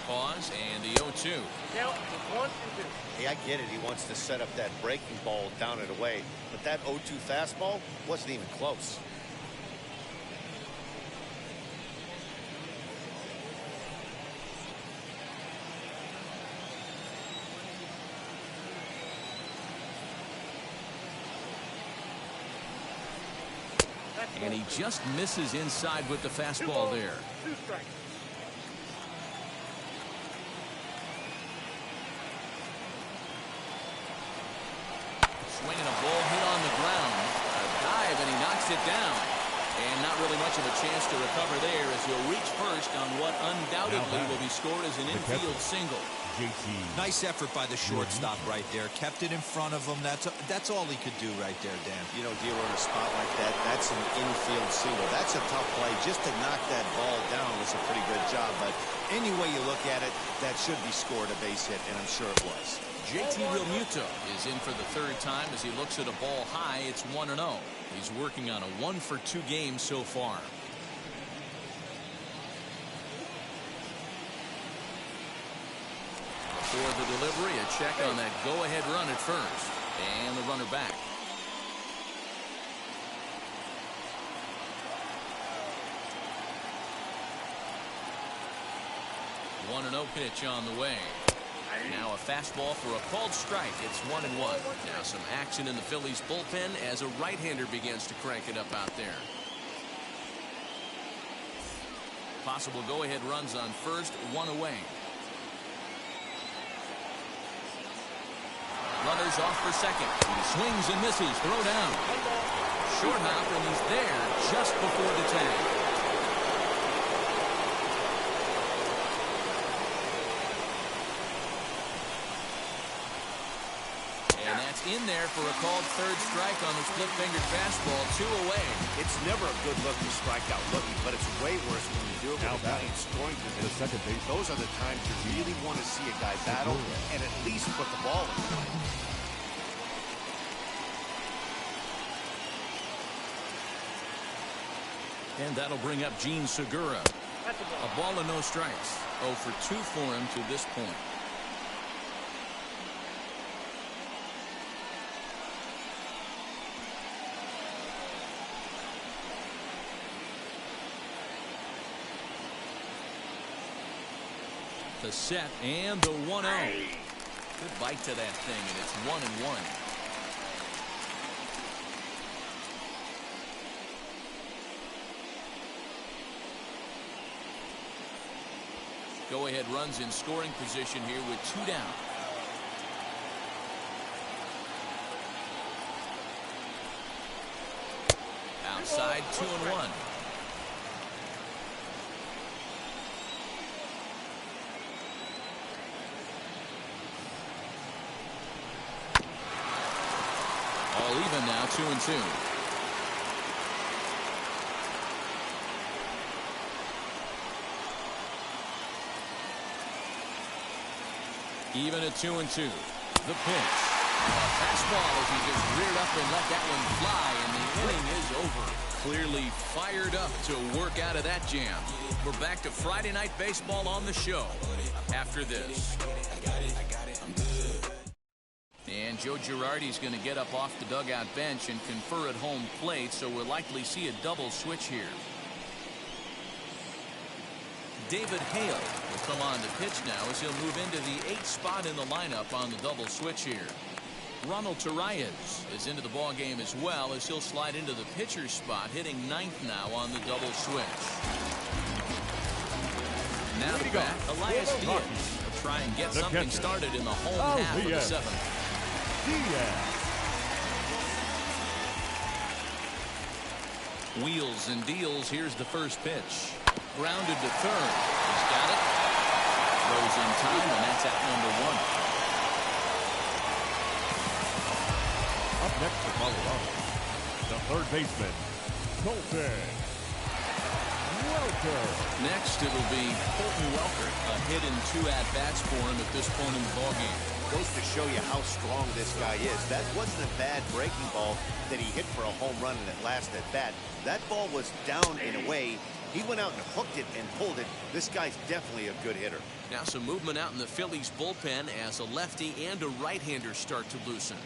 Pause and the 0-2. Now, 1 and 2. Hey, I get it. He wants to set up that breaking ball down and away, but that 0-2 fastball wasn't even close. And he just misses inside with the fastball there. 2 strikes. Swinging a ball hit on the ground. A dive, and he knocks it down. And not really much of a chance to recover there as he'll reach first on what undoubtedly will be scored as an infield single. Nice effort by the shortstop right there. Kept it in front of him. That's all he could do right there, Dan. You know, dealer in a spot like that, that's an infield single. That's a tough play. Just to knock that ball down was a pretty good job. But any way you look at it, that should be scored a base hit, and I'm sure it was. JT Realmuto is in for the 3rd time as he looks at a ball high. It's 1-0. He's working on a 1-for-2 game so far. Before the delivery, a check on that go-ahead run at first. And the runner back. One 1-0 pitch on the way. Now a fastball for a called strike. It's 1-1. Now some action in the Phillies bullpen as a right-hander begins to crank it up out there. Possible go-ahead runs on first, 1 away. Runners off for second. He swings and misses. Throw down. Short hop, and he's there just before the tag. In there for a called 3rd strike on the split-fingered fastball, 2 away. It's never a good look to strike out looking, but it's way worse when you do it with a guy in scoring position. Those are the times you really want to see a guy battle and at least put the ball in play. And that'll bring up Gene Segura. A ball and no strikes. 0 for 2 for him to this point. The set and the 1-0. Good bite to that thing, and it's 1-1. Go-ahead runs in scoring position here with 2 down. Outside, 2-1. All even now, 2-2. Even at 2-2. The pitch. Fastball as he just reared up and let that one fly, and the inning is over. Clearly fired up to work out of that jam. We're back to Friday Night Baseball on the show after this. And Joe Girardi's going to get up off the dugout bench and confer at home plate, so we'll likely see a double switch here. David Hale will come on to pitch now as he'll move into the 8th spot in the lineup on the double switch here. Ronald Torreyes is into the ball game as well as he'll slide into the pitcher's spot, hitting 9th now on the double switch. Now to bat, Elias Diaz will try and get something started in the home half of the 7th. Wheels and deals. Here's the first pitch. Grounded to third. He's got it. Throws in time, and that's out number one. Up next for Colorado, the third baseman, Colton Welker. Next, it'll be Colton Welker. A hit in 2 at-bats for him at this point in the ballgame. Goes to show you how strong this guy is. That wasn't a bad breaking ball that he hit for a home run in that last at-bat. That ball was down and away. He went out and hooked it and pulled it. This guy's definitely a good hitter. Now some movement out in the Phillies bullpen as a lefty and a right-hander start to loosen.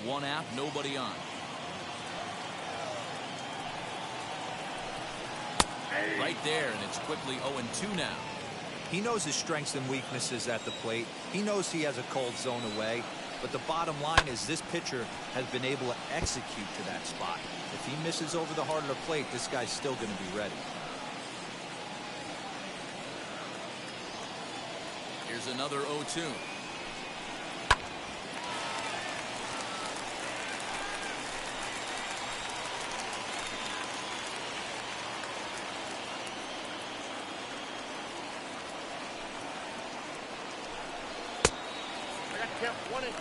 1 out, nobody on. Right there, and it's quickly 0-2 now. He knows his strengths and weaknesses at the plate. He knows he has a cold zone away. But the bottom line is this pitcher has been able to execute to that spot. If he misses over the heart of the plate, this guy's still going to be ready. Here's another 0-2. Count 1 and 2.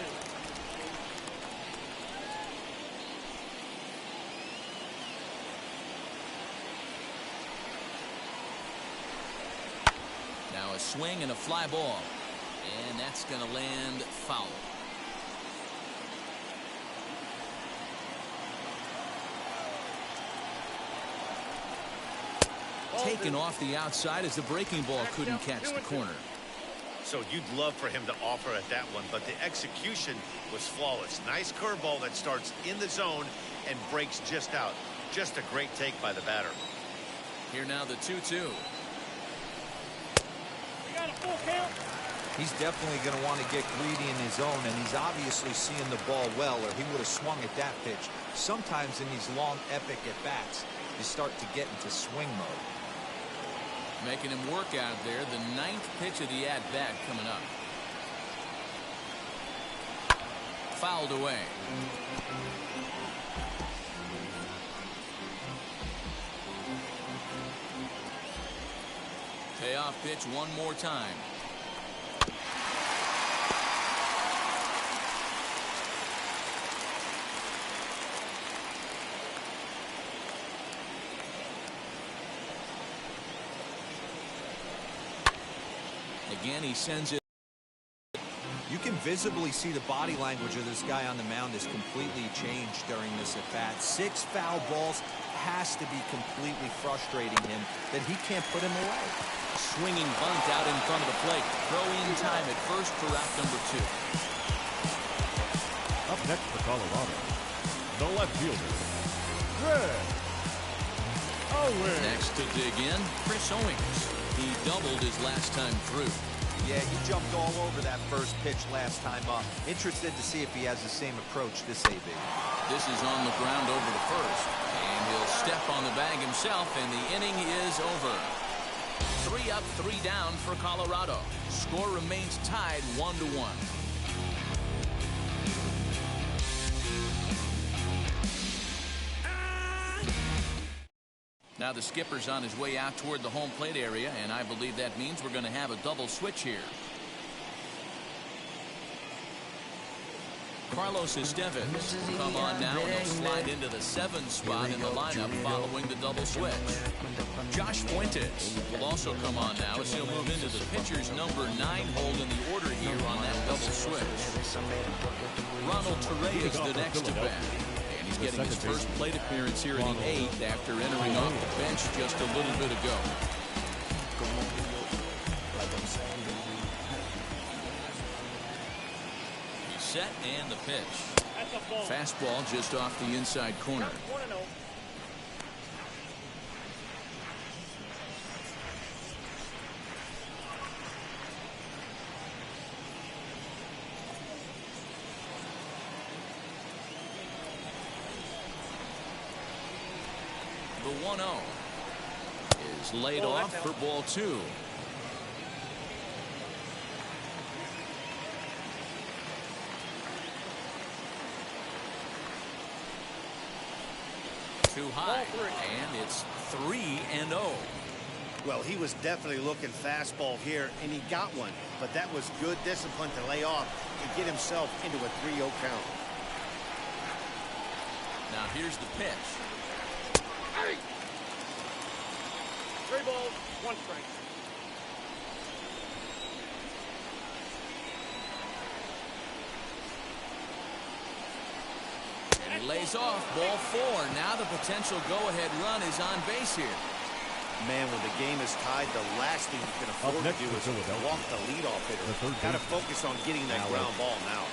Now a swing and a fly ball. And that's going to land foul. Taken off the outside as the breaking ball couldn't catch the corner. So you'd love for him to offer at that one, but the execution was flawless. Nice curveball that starts in the zone and breaks just out. Just a great take by the batter. Here now the 2-2. We got a full count. He's definitely going to want to get greedy in his zone, and he's obviously seeing the ball well, or he would have swung at that pitch. Sometimes in these long, epic at-bats, you start to get into swing mode. Making him work out there. The 9th pitch of the at-bat coming up. Fouled away. Payoff pitch one more time. Again, he sends it. You can visibly see the body language of this guy on the mound is completely changed during this at-bat. 6 foul balls has to be completely frustrating him that he can't put him away. Swinging bunt out in front of the plate. Throw in time at first for out number 2. Up next for Colorado, the left fielder, Chris Owings. Next to dig in, Chris Owings. He doubled his last time through. Yeah, he jumped all over that first pitch last time up. Interested to see if he has the same approach this AB. This is on the ground over to first. And he'll step on the bag himself, and the inning is over. 3 up, 3 down for Colorado. Score remains tied 1-1. Now the skipper's on his way out toward the home plate area, and I believe that means we're going to have a double switch here. Carlos Estevez will come on now, and he'll slide into the 7th spot in the lineup following the double switch. Josh Fuentes will also come on now as he'll move into the pitcher's number 9 hole in the order here on that double switch. Ronald Torre is the next to bat. He's getting his first plate appearance here in the 8th after entering off the bench just a little bit ago. He's set and the pitch. Fastball just off the inside corner. The 1-0 is laid off for ball 2. Too high, and it's 3-0. Well, he was definitely looking fastball here, and he got one. But that was good discipline to lay off and get himself into a 3-0 count. Now here's the pitch. 3 balls, 1 strike. And he lays off, ball 4. Now the potential go-ahead run is on base here. Man, when the game is tied, the last thing you can afford to do is walk the leadoff hitter. Got to focus on getting that ground ball now.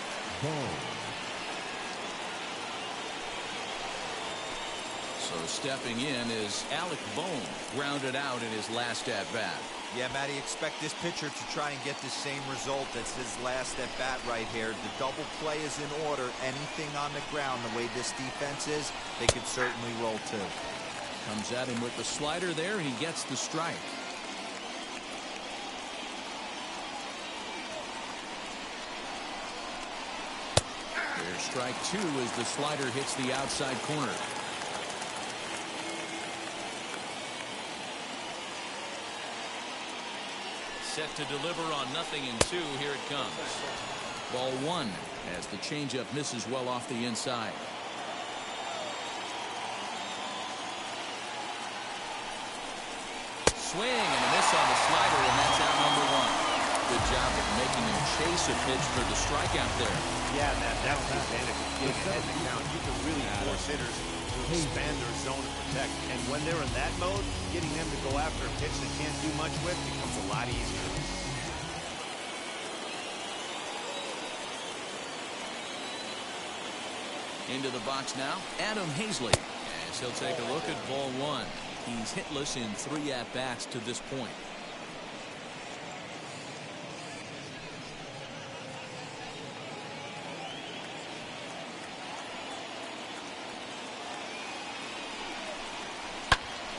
So stepping in is Alec Bohm, grounded out in his last at-bat. Yeah, Matty, expect this pitcher to try and get the same result as his last at-bat right here. The double play is in order. Anything on the ground, the way this defense is, they could certainly roll too. Comes at him with the slider there, and he gets the strike. There's strike 2 as the slider hits the outside corner. Set to deliver on 0-2. Here it comes. Ball 1 as the changeup misses well off the inside. Swing and a miss on the slider, and that's out number 1. Good job of making him chase a pitch for the strikeout there. Yeah, that's the advantage of getting ahead in the count. You can really force hitters to expand their zone and protect. And when they're in that mode, getting them to go after a pitch they can't do much with becomes a lot easier. Into the box now, Adam Hazley, as he'll take a look at ball 1. He's hitless in 3 at-bats to this point.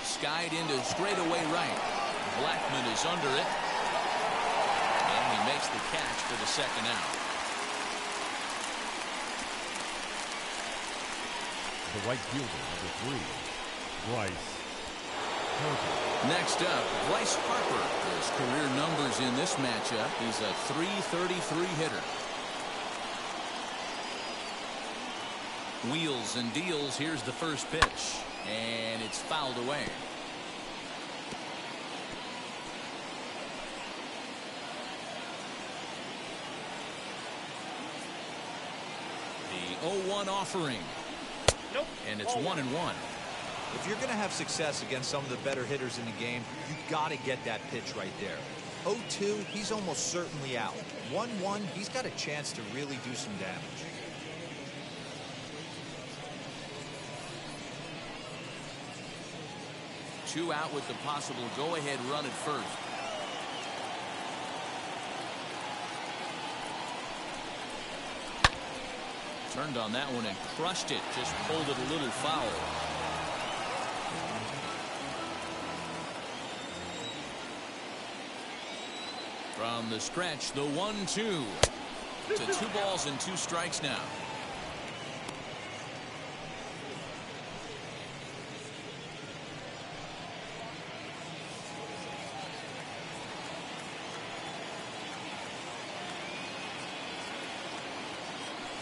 Skied into straightaway right. Blackman is under it. And he makes the catch for the second out. The right fielder, number 3, Bryce. Next up, Bryce Harper. His career numbers in this matchup. He's a .333 hitter. Wheels and deals. Here's the first pitch. And it's fouled away. The 0-1 offering. Nope. And it's 1-1. If you're going to have success against some of the better hitters in the game, you got to get that pitch right there. 0-2, he's almost certainly out. 1-1, he's got a chance to really do some damage. Two out with the possible go-ahead run at first. Turned on that one and crushed it. Just pulled it a little foul. From the stretch, the 1-2. To 2 balls and 2 strikes now.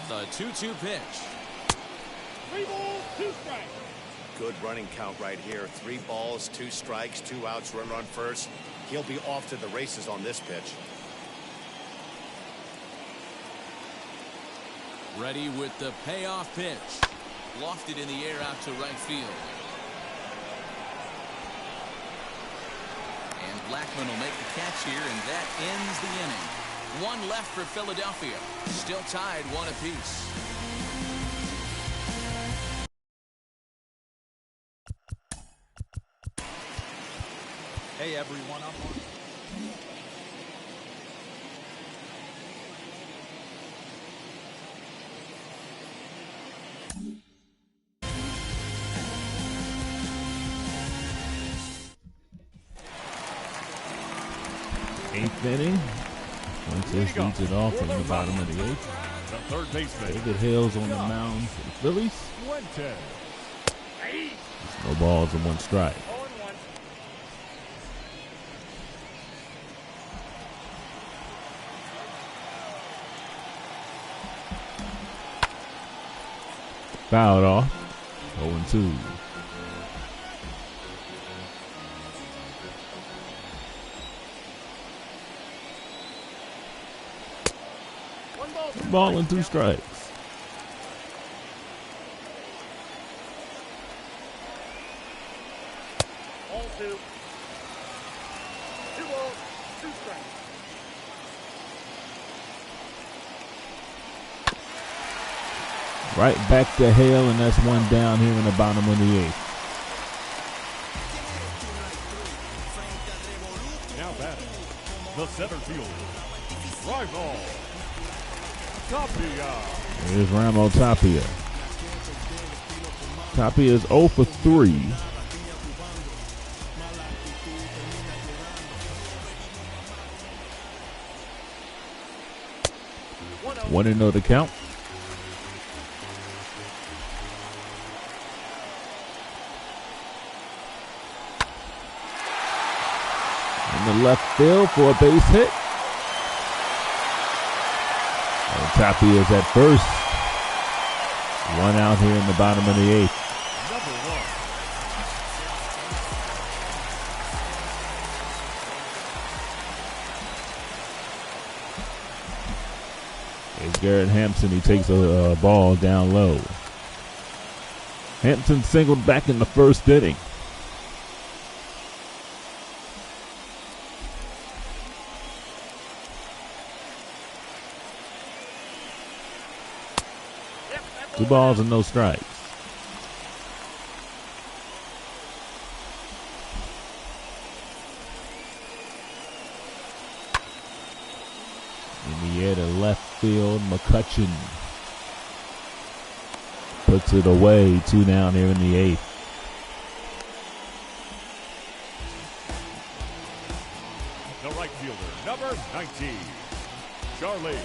The 2-2 pitch. 3 balls, 2 strikes. Good running count right here. 3 balls, 2 strikes, 2 outs, runner on first. He'll be off to the races on this pitch. Ready with the payoff pitch. Lofted in the air out to right field. And Blackman will make the catch here, and that ends the inning. 1 left for Philadelphia. Still tied 1 apiece. Hey, everyone, I'm on. Eighth inning. Fuentes leads it off in the bottom of the 8th. The third baseman, David Hale's on the mound for the Phillies. Fuentes. No balls and 1 strike. 0-1. Fouled off. 0-2. Ball and 2 strikes. All 2. 2 balls, 2 strikes. Right back to Hale, and that's 1 down here in the bottom of the 8th. Now batting, the center fielder, Rival Tapia. Here's Ramo Tapia. Tapia is 0 for 3. One and 0 to count. In the left field for a base hit. And Tapia is at first. 1 out here in the bottom of the 8th. Number 1. Here's Garrett Hampson. He takes a ball down low. Hampson singled back in the first inning. Two balls and no strikes. In the air to left field, McCutcheon puts it away. 2 down here in the 8th. The right fielder, number 19, Charlie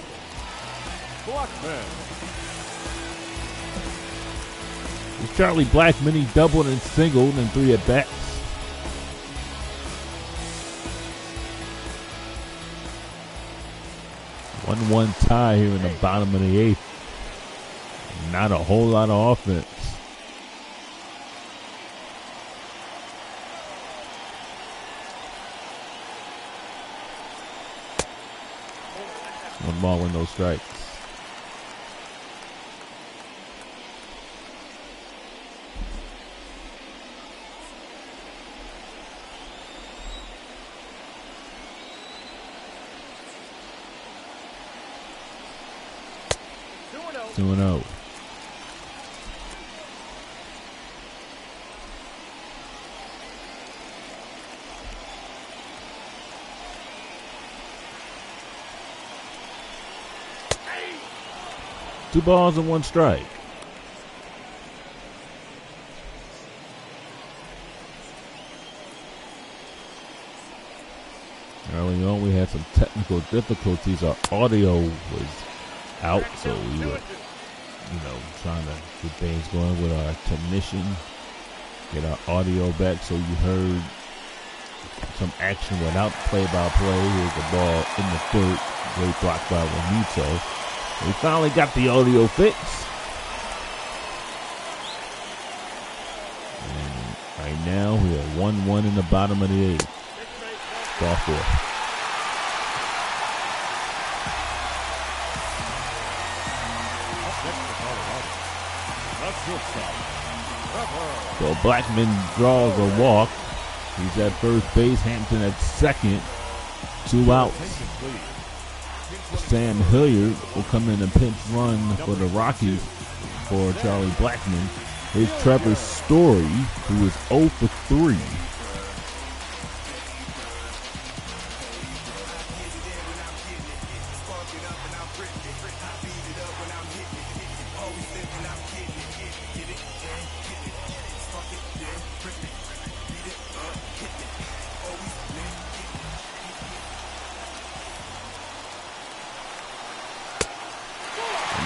Blackman. Charlie Blackman, he doubled and singled in 3 at-bats. One tie here in the bottom of the 8th. Not a whole lot of offense. One ball with no strikes. Two and 0. Two balls and 1 strike. Early on, we had some technical difficulties. Our audio was out, so we were, trying to get things going with our technician, get our audio back, so you heard some action without play-by-play. Here's the ball in the third, great block by Juanito. We finally got the audio fixed. And right now, we are 1-1 in the bottom of the 8th. Ball 4. So Blackman draws a walk. He's at first base. Hampton at second. 2 outs. Sam Hilliard will come in and pinch run for the Rockies for Charlie Blackman. Here's Trevor Story, who is 0 for 3.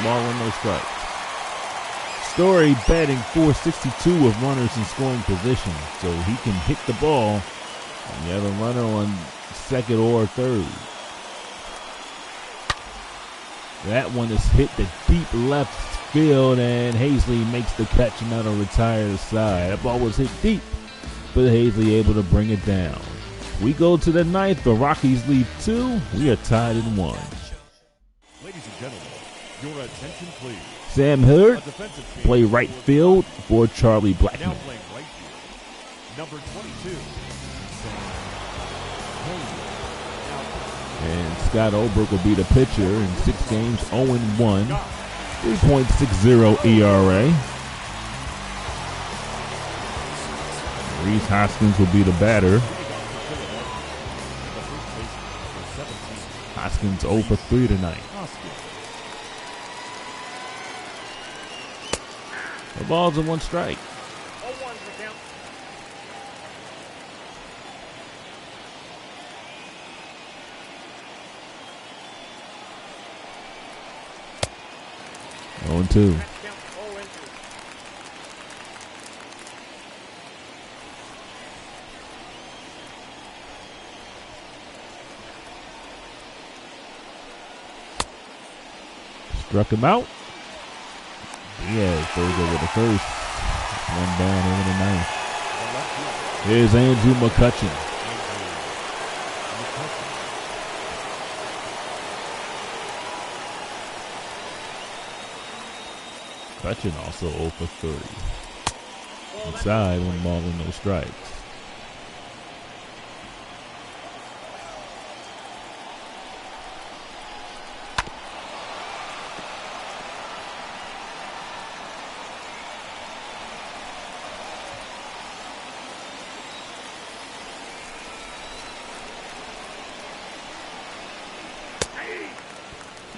Ball and no strikes. Story batting .462 with runners in scoring position, so he can hit the ball when you have a runner on second or third. That one is hit the deep left field, and Hazley makes the catch and that'll retire the side. That ball was hit deep, but Hazley able to bring it down. We go to the ninth. The Rockies lead 2. We are tied in 1. Ladies and gentlemen, your attention please. Sam Hillard play right field for Charlie Now Blackman. playing right field, number 22. And Scott Olberg will be the pitcher in 6 games, 0-1, 3.60 ERA. Reese Hoskins will be the batter. Hoskins 0 for 3 tonight. The ball's in 1 strike. 0-1 the count. Oh, 2. Count 0-2. Struck him out. Diaz goes over the first. 1 down over the 9th. Here's Andrew McCutchen. McCutchen also 0 for 30. Inside, 1 ball and no strikes.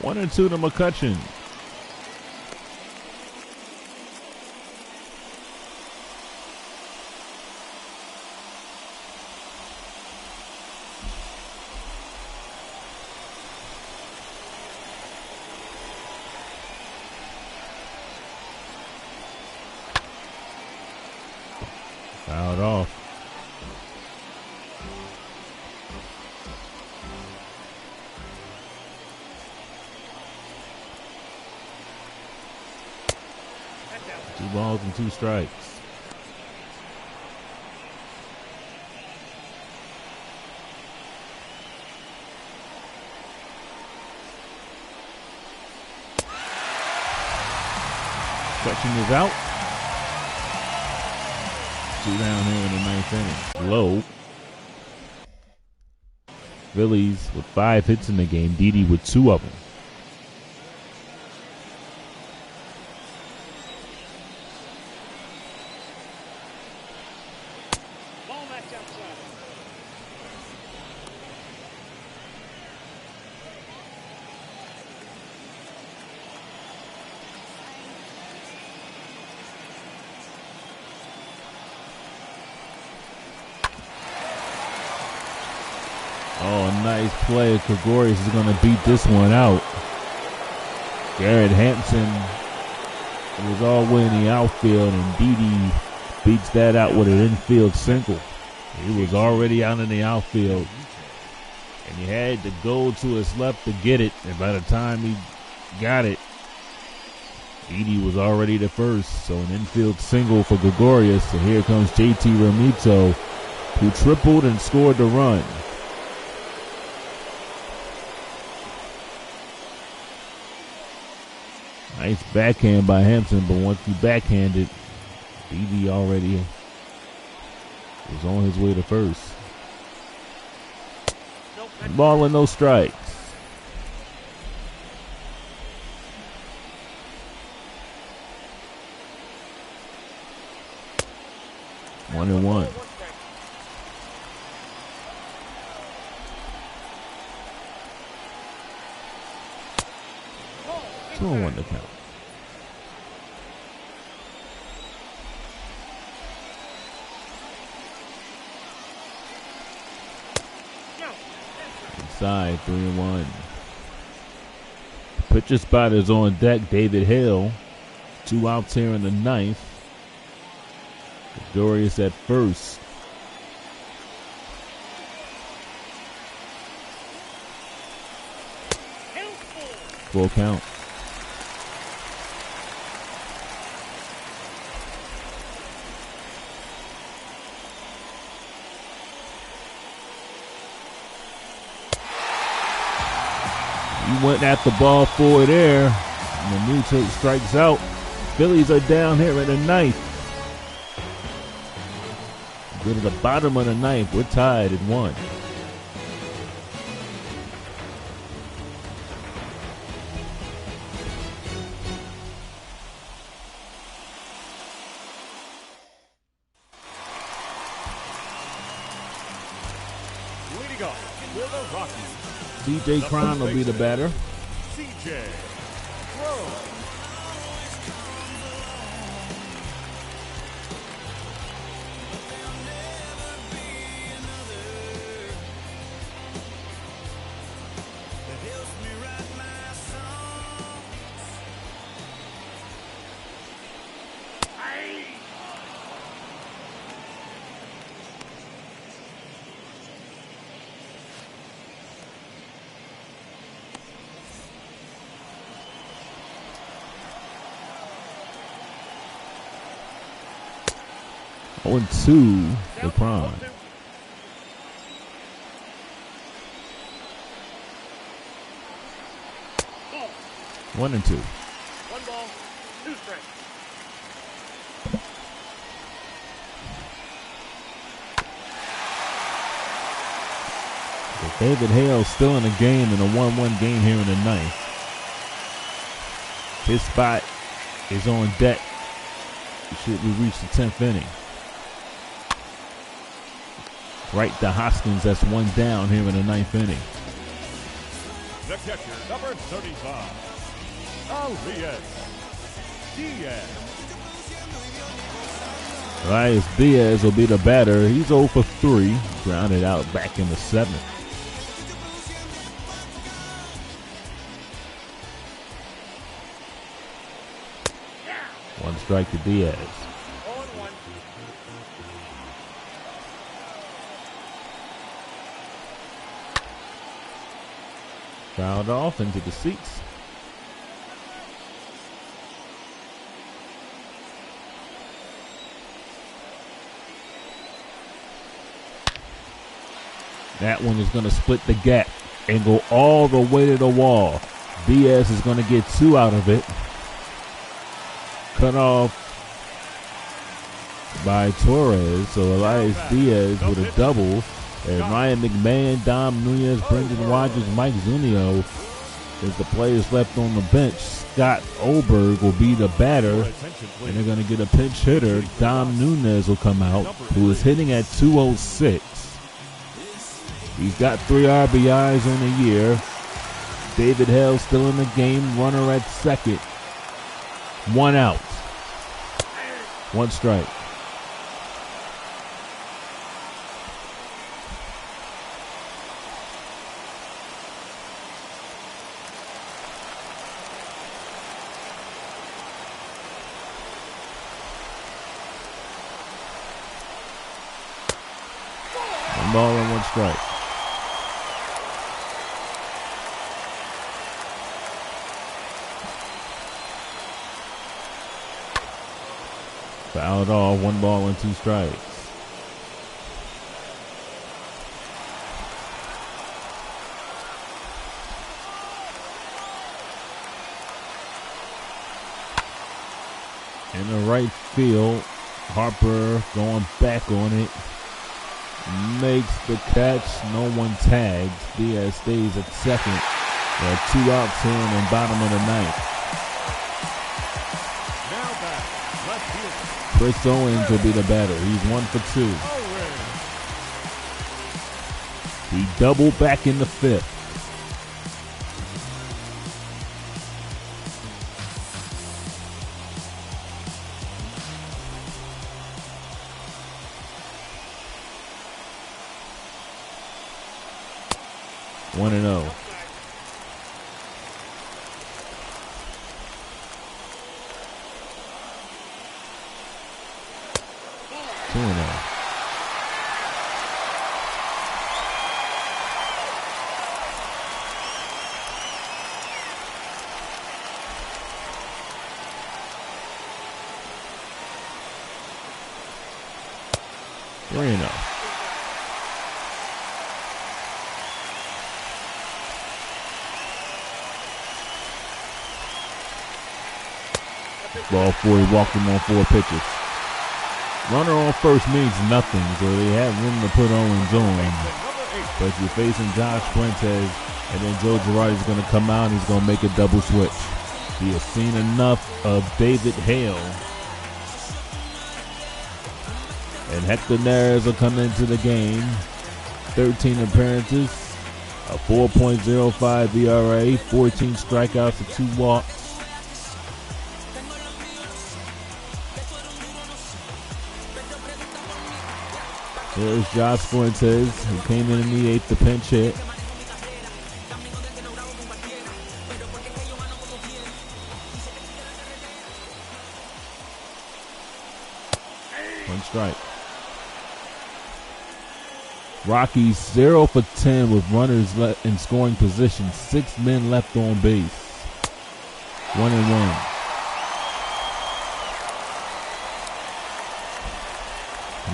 One and 2 to McCutchen. Fouled off. Two balls and 2 strikes. Catching is out. 2 down here in the 9th inning. Low. Phillies with 5 hits in the game. Didi with 2 of them. Ball match outside. Oh, a nice play. Gregorius is going to beat this one out. Garrett Hampson was all the way in the outfield, and Didi beats that out with an infield single. He was already out in the outfield, and he had to go to his left to get it, and by the time he got it, Didi was already the first. So an infield single for Gregorius, and here comes JT Realmuto, who tripled and scored the run. Nice backhand by Hampson, but once he backhanded, Didi already was on his way to first. Ball and no strikes. One and 1. Two and 1 to count. Inside, 3 and 1. Pitcher spot is on deck. David Hale 2 outs here in the ninth. Dorius at first. Full count. He went at the ball for there. And the Newton strikes out. Phillies are down here in the ninth. Go to the bottom of the ninth. We're tied at 1. Leading off for the Rockies, DJ Crown will be the batter. CJ Crow. On 2, the Prime. 1 and 2. 1 ball, 2 strikes. David Hale still in the game in a 1-1 game here in the ninth. His spot is on deck. Should we reach the 10th inning? Right to Hoskins, that's 1 down here in the 9th inning. The catcher, number 35, Elias Diaz. Elias Diaz will be the batter. He's 0 for 3. Grounded out back in the 7th. One strike to Diaz. 0-1. Fouled off into the seats. That one is going to split the gap and go all the way to the wall. Diaz is going to get 2 out of it. Cut off by Torres. So Elias Diaz with a double. And Ryan McMahon, Dom Nunez, Brendan Rogers, Mike Zunio is the players left on the bench. Scott Oberg will be the batter. And they're going to get a pinch hitter. Dom Nunez will come out, who is hitting at 206. He's got 3 RBIs on the year. David Hale still in the game. Runner at second. 1 out. 1 strike. One ball and 1 strike. Fouled off, 1 ball and 2 strikes. In the right field, Harper going back on it. Makes the catch, no one tags. Diaz stays at second. There are 2 outs here in the bottom of the ninth. Now back, left fielder. Chris Owens will be the batter. He's 1 for 2. He doubled back in the 5th. One and 0. 2-0. Ball 4, he walked him on 4 pitches. Runner on first means nothing, so they have room to put Owens on. But you're facing Josh Fuentes, and then Joe Girardi's going to come out and he's going to make a double switch. He has seen enough of David Hale. And Hector Neris will come into the game. 13 appearances, a 4.05 ERA, 14 strikeouts and 2 walks. There's Josh Fuentes, who came in the 8th to pinch hit. One strike. Rockies 0 for 10 with runners in scoring position. 6 men left on base. 1-1.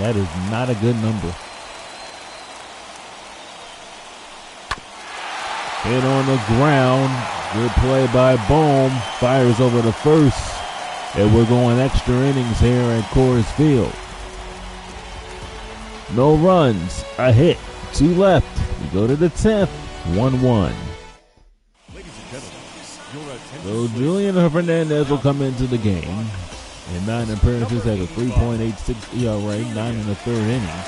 That is not a good number. Hit on the ground. Good play by Bohm. Fires over the first. And we're going extra innings here at Coors Field. No runs. A hit. 2 left. We go to the 10th. 1-1. So Julian Hernandez will come into the game. In 9 appearances, has a 3.86 ERA, 9 in the 3rd inning.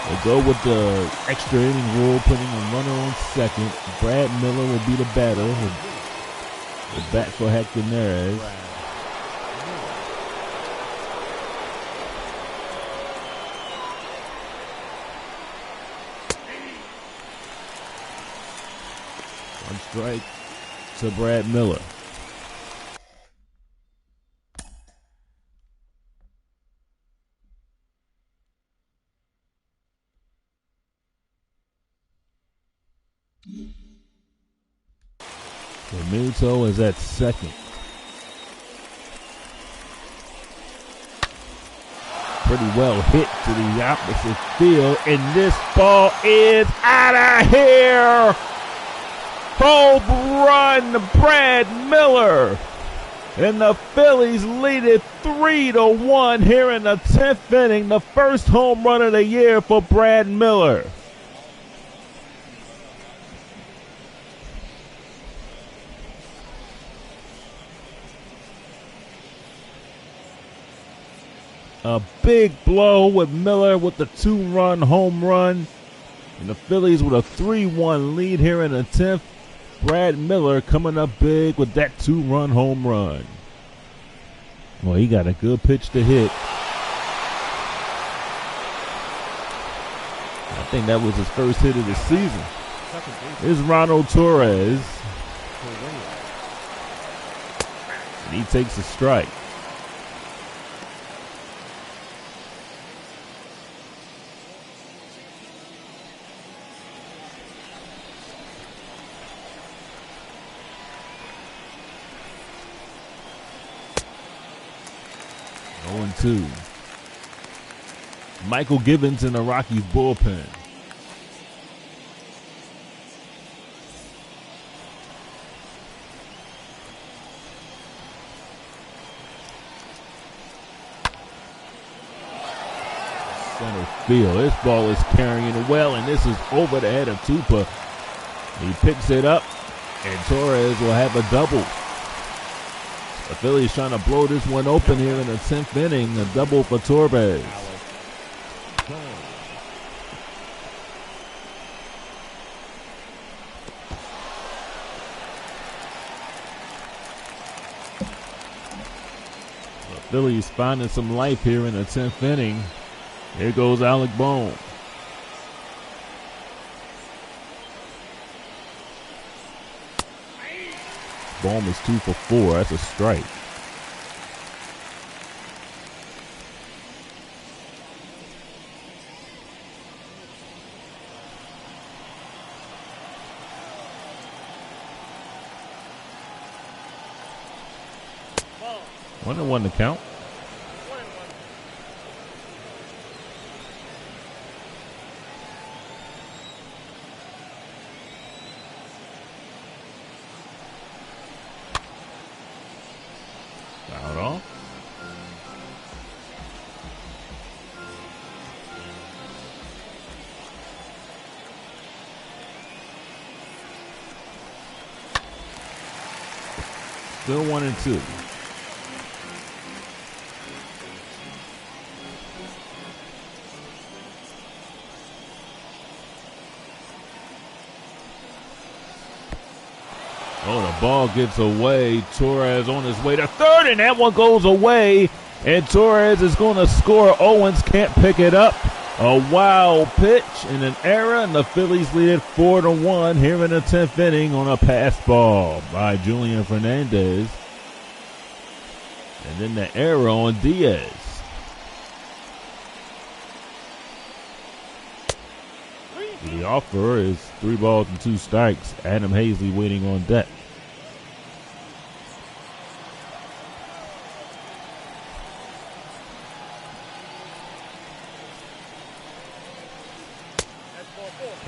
They go with the extra inning rule, putting a runner on second. Brad Miller will be the batter. The bat for Hector Neris. One strike to Brad Miller. Muto is at second. Pretty well hit to the opposite field, and this ball is out of here. Home run, Brad Miller. And the Phillies lead it 3-1 here in the 10th inning. The first home run of the year for Brad Miller. A big blow with Miller with the 2-run home run. And the Phillies with a 3-1 lead here in the 10th. Brad Miller coming up big with that 2-run home run. Well, he got a good pitch to hit. I think that was his first hit of the season. Here's Ronald Torres. And he takes a strike. Two. Michael Gibbons in the Rockies bullpen. Center field. This ball is carrying it well, and this is over the head of Tupa. He picks it up, and Torres will have a double. The Phillies trying to blow this one open here in the 10th inning. A double for Torres. The Phillies finding some life here in the 10th inning. Here goes Alec Bohm. Bohm is 2 for 4. That's a strike. 1-1 to count. 1-1. Fouled off. Still 1-2. Oh, the ball gets away. Torres on his way to third, and that one goes away. And Torres is going to score. Owens can't pick it up. A wild pitch and an error, and the Phillies lead it 4-1 here in the 10th inning on a pass ball by Julian Fernandez. And then the error on Diaz. The offer is 3 balls and 2 strikes. Adam Hazley waiting on deck.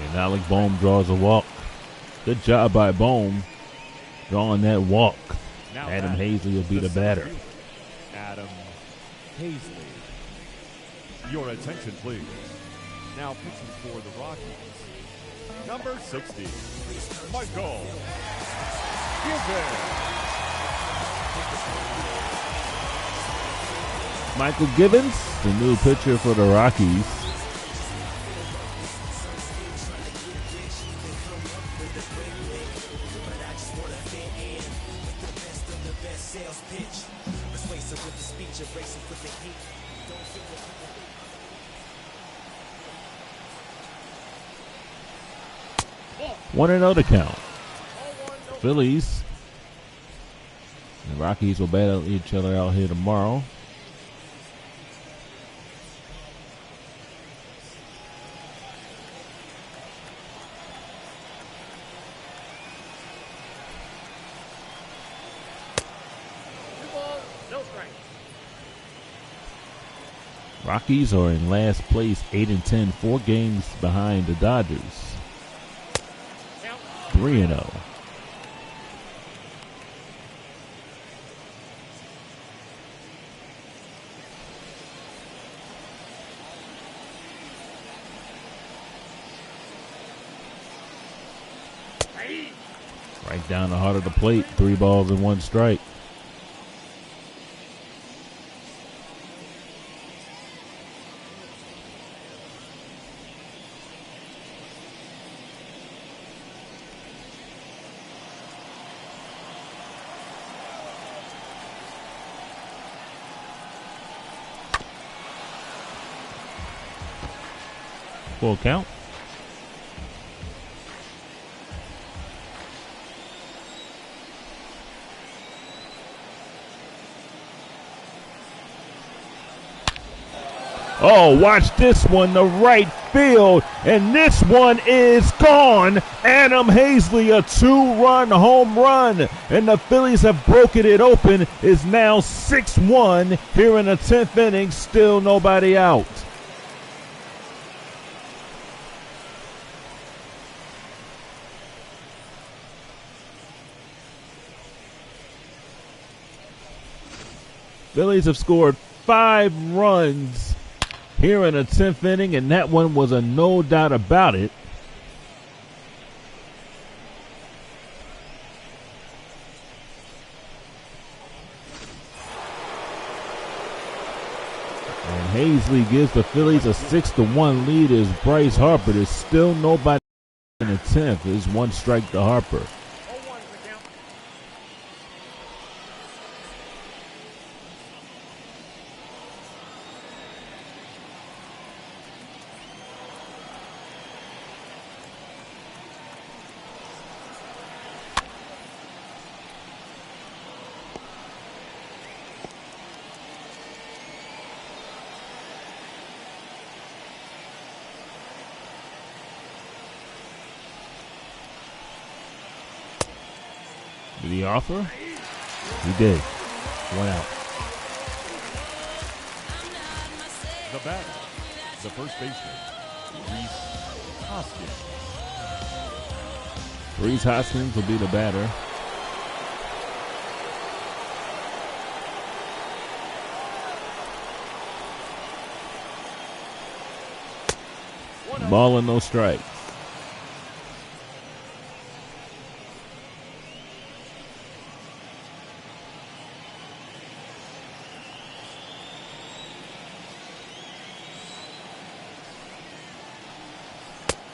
And Alec Bohm draws a walk. Good job by Bohm drawing that walk. Now Adam Hazley will be the batter. Adam Hazley. Your attention, please. Now pitching for the Rockies, number 60, Michael Gibbons. Michael Gibbons, the new pitcher for the Rockies. One and 0 to count. Phillies. The Rockies will battle each other out here tomorrow. Rockies are in last place, 8-10, 4 games behind the Dodgers. 3-0. Right down the heart of the plate, 3 balls and 1 strike. Full count. Oh, watch this one, the right field, and this one is gone. Adam Hazley, a 2-run home run, and the Phillies have broken it open. Is now 6-1 here in the 10th inning, still nobody out. Phillies have scored 5 runs here in the 10th inning, and that one was a no doubt about it. And Hazley gives the Phillies a 6-1 lead as Bryce Harper. There's still nobody in the 10th. There's 1 strike to Harper. Did he offer? He did. 1 out. The batter, the first baseman, Rhys Hoskins. Rhys Hoskins will be the batter. Ball and no strikes.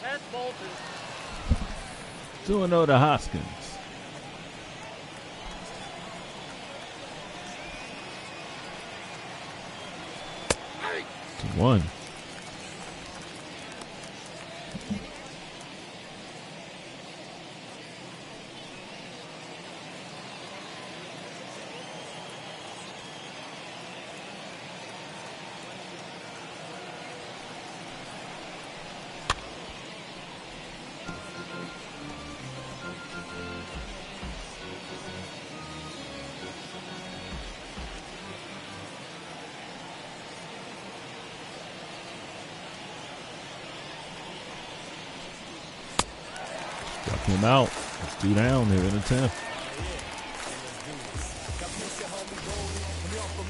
That's Bolton. 2-0 to Hoskins. 2-1. Struck him out. It's 2 down here in the 10th.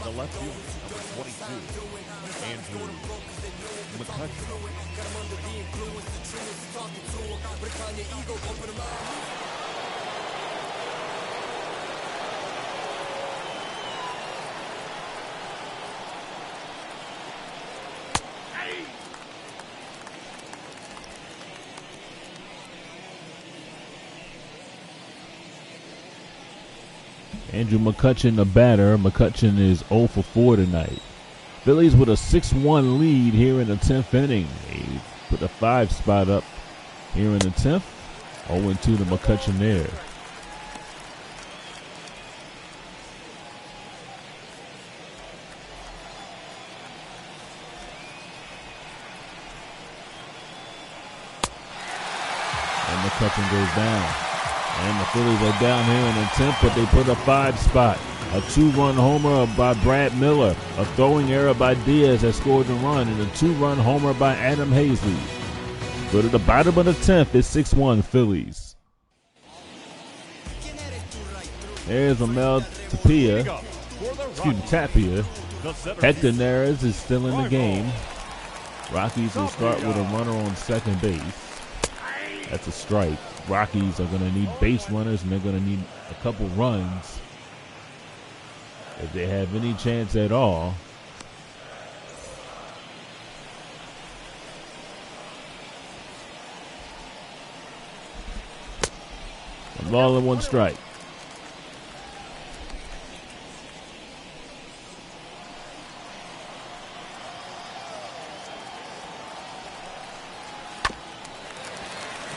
The left fielder, number 22, Andrew McCutcheon. Andrew McCutcheon, the batter. McCutcheon is 0 for 4 tonight. Phillies with a 6-1 lead here in the 10th inning. They put a 5 spot up here in the 10th. 0-2 to McCutcheon there. And McCutcheon goes down. And the Phillies are down here in the 10th, but they put a 5 spot. A 2-run homer by Brad Miller. A throwing error by Diaz that scored the run. And a 2-run homer by Adam Hazley. But at the bottom of the 10th, it's 6-1 Phillies. There's Mel Tapia. Tapia. Hector Neris is still in the game. Rockies will start with a runner on second base. That's a strike. Rockies are going to need base runners, and they're going to need a couple runs if they have any chance at all. One ball and 1 strike.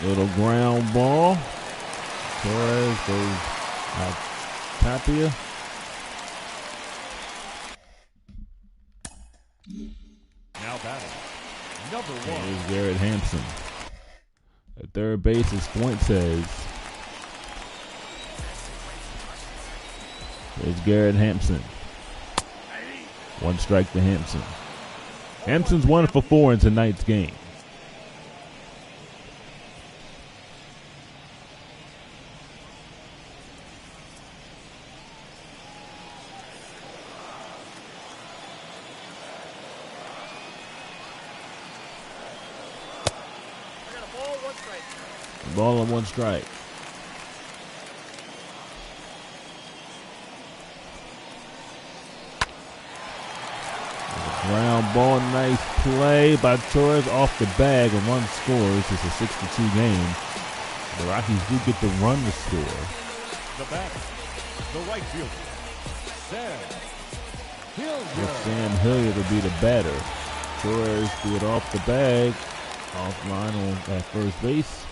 Little ground ball. Torres goes out. Tapia. Now batting, number 1. Here's Garrett Hampson. At third base is Fuentes. There's Garrett Hampson. 1 strike to Hampson. Hampson's 1 for 4 in tonight's game. Ball and 1 strike. Ground ball, nice play by Torres off the bag, and 1 scores. It's a 6-2 game. The Rockies do get the run to score. The batter, the right fielder, Sam Hilliard. Sam Hilliard will be the batter. Torres threw it off the bag, offline on at first base.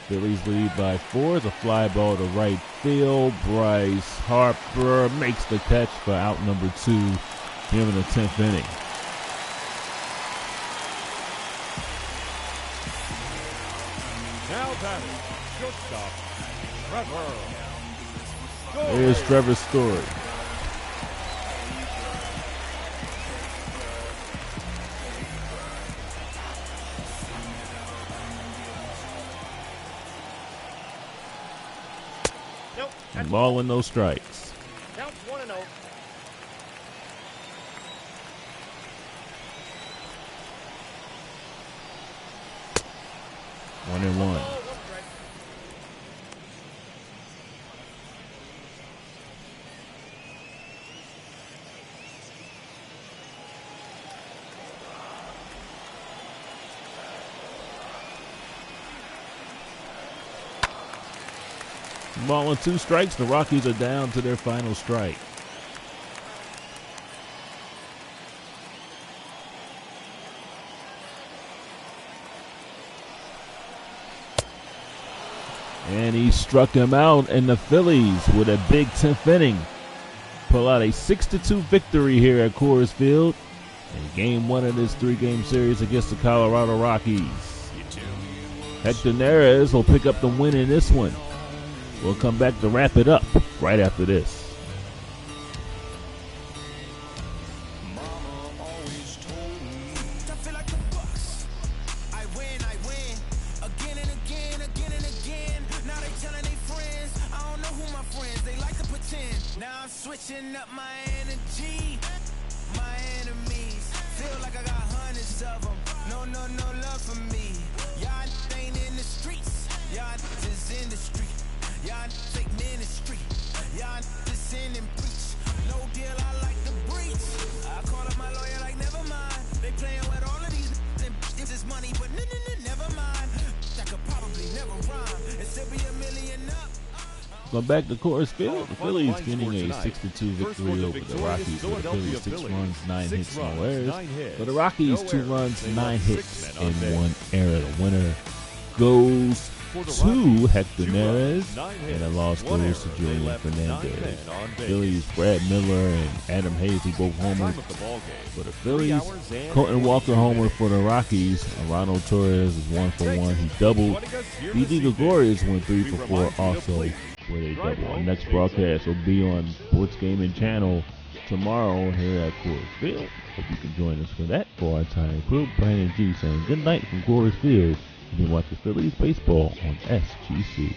Phillies lead by 4. It's a fly ball to right field. Bryce Harper makes the catch for out number 2 here in the 10th inning. Now batting, shortstop, Trevor. Here's Trevor Story. Nope. And ball with no strikes. Counts 1-0. One and one. Ball, 1 strike. Ball with 2 strikes. The Rockies are down to their final strike. And he struck him out, and the Phillies, with a big 10th inning, pull out a 6-2 victory here at Coors Field in Game 1 of this 3-game series against the Colorado Rockies. Hector Neris will pick up the win in this one. We'll come back to wrap it up right after this. Switching up my energy, my enemies feel like I got hundreds of them. No love for me. Y'all ain't in the streets, y'all just in the street. Y'all take ministry, y'all just in and preach. No deal, I like the breach. I call up my lawyer like never mind. They playing with all of these this is money, but never mind. That could probably never rhyme and still be a million up. Going back to Coors Field, the Phillies getting a 6-2 victory over the Rockies. For the Phillies, 6 runs, 9 hits, no errors. For the Rockies, 2 runs, 9 hits, and 1 error. The winner goes to Hector Neris, and the loss goes to Julian Fernandez. Phillies, Brad Miller and Adam Hazy both homers for the Phillies. Colton Walker homer for the Rockies. Ronald Torres is 1 for 1. He doubled. D.D. Gregorius went 3 for 4 also with a double. Our next broadcast will be on Sports Gaming Channel tomorrow here at Coors Field. Hope you can join us for that. For our entire crew, Brandon G saying good night from Coors Field. You can watch the Phillies baseball on SGC.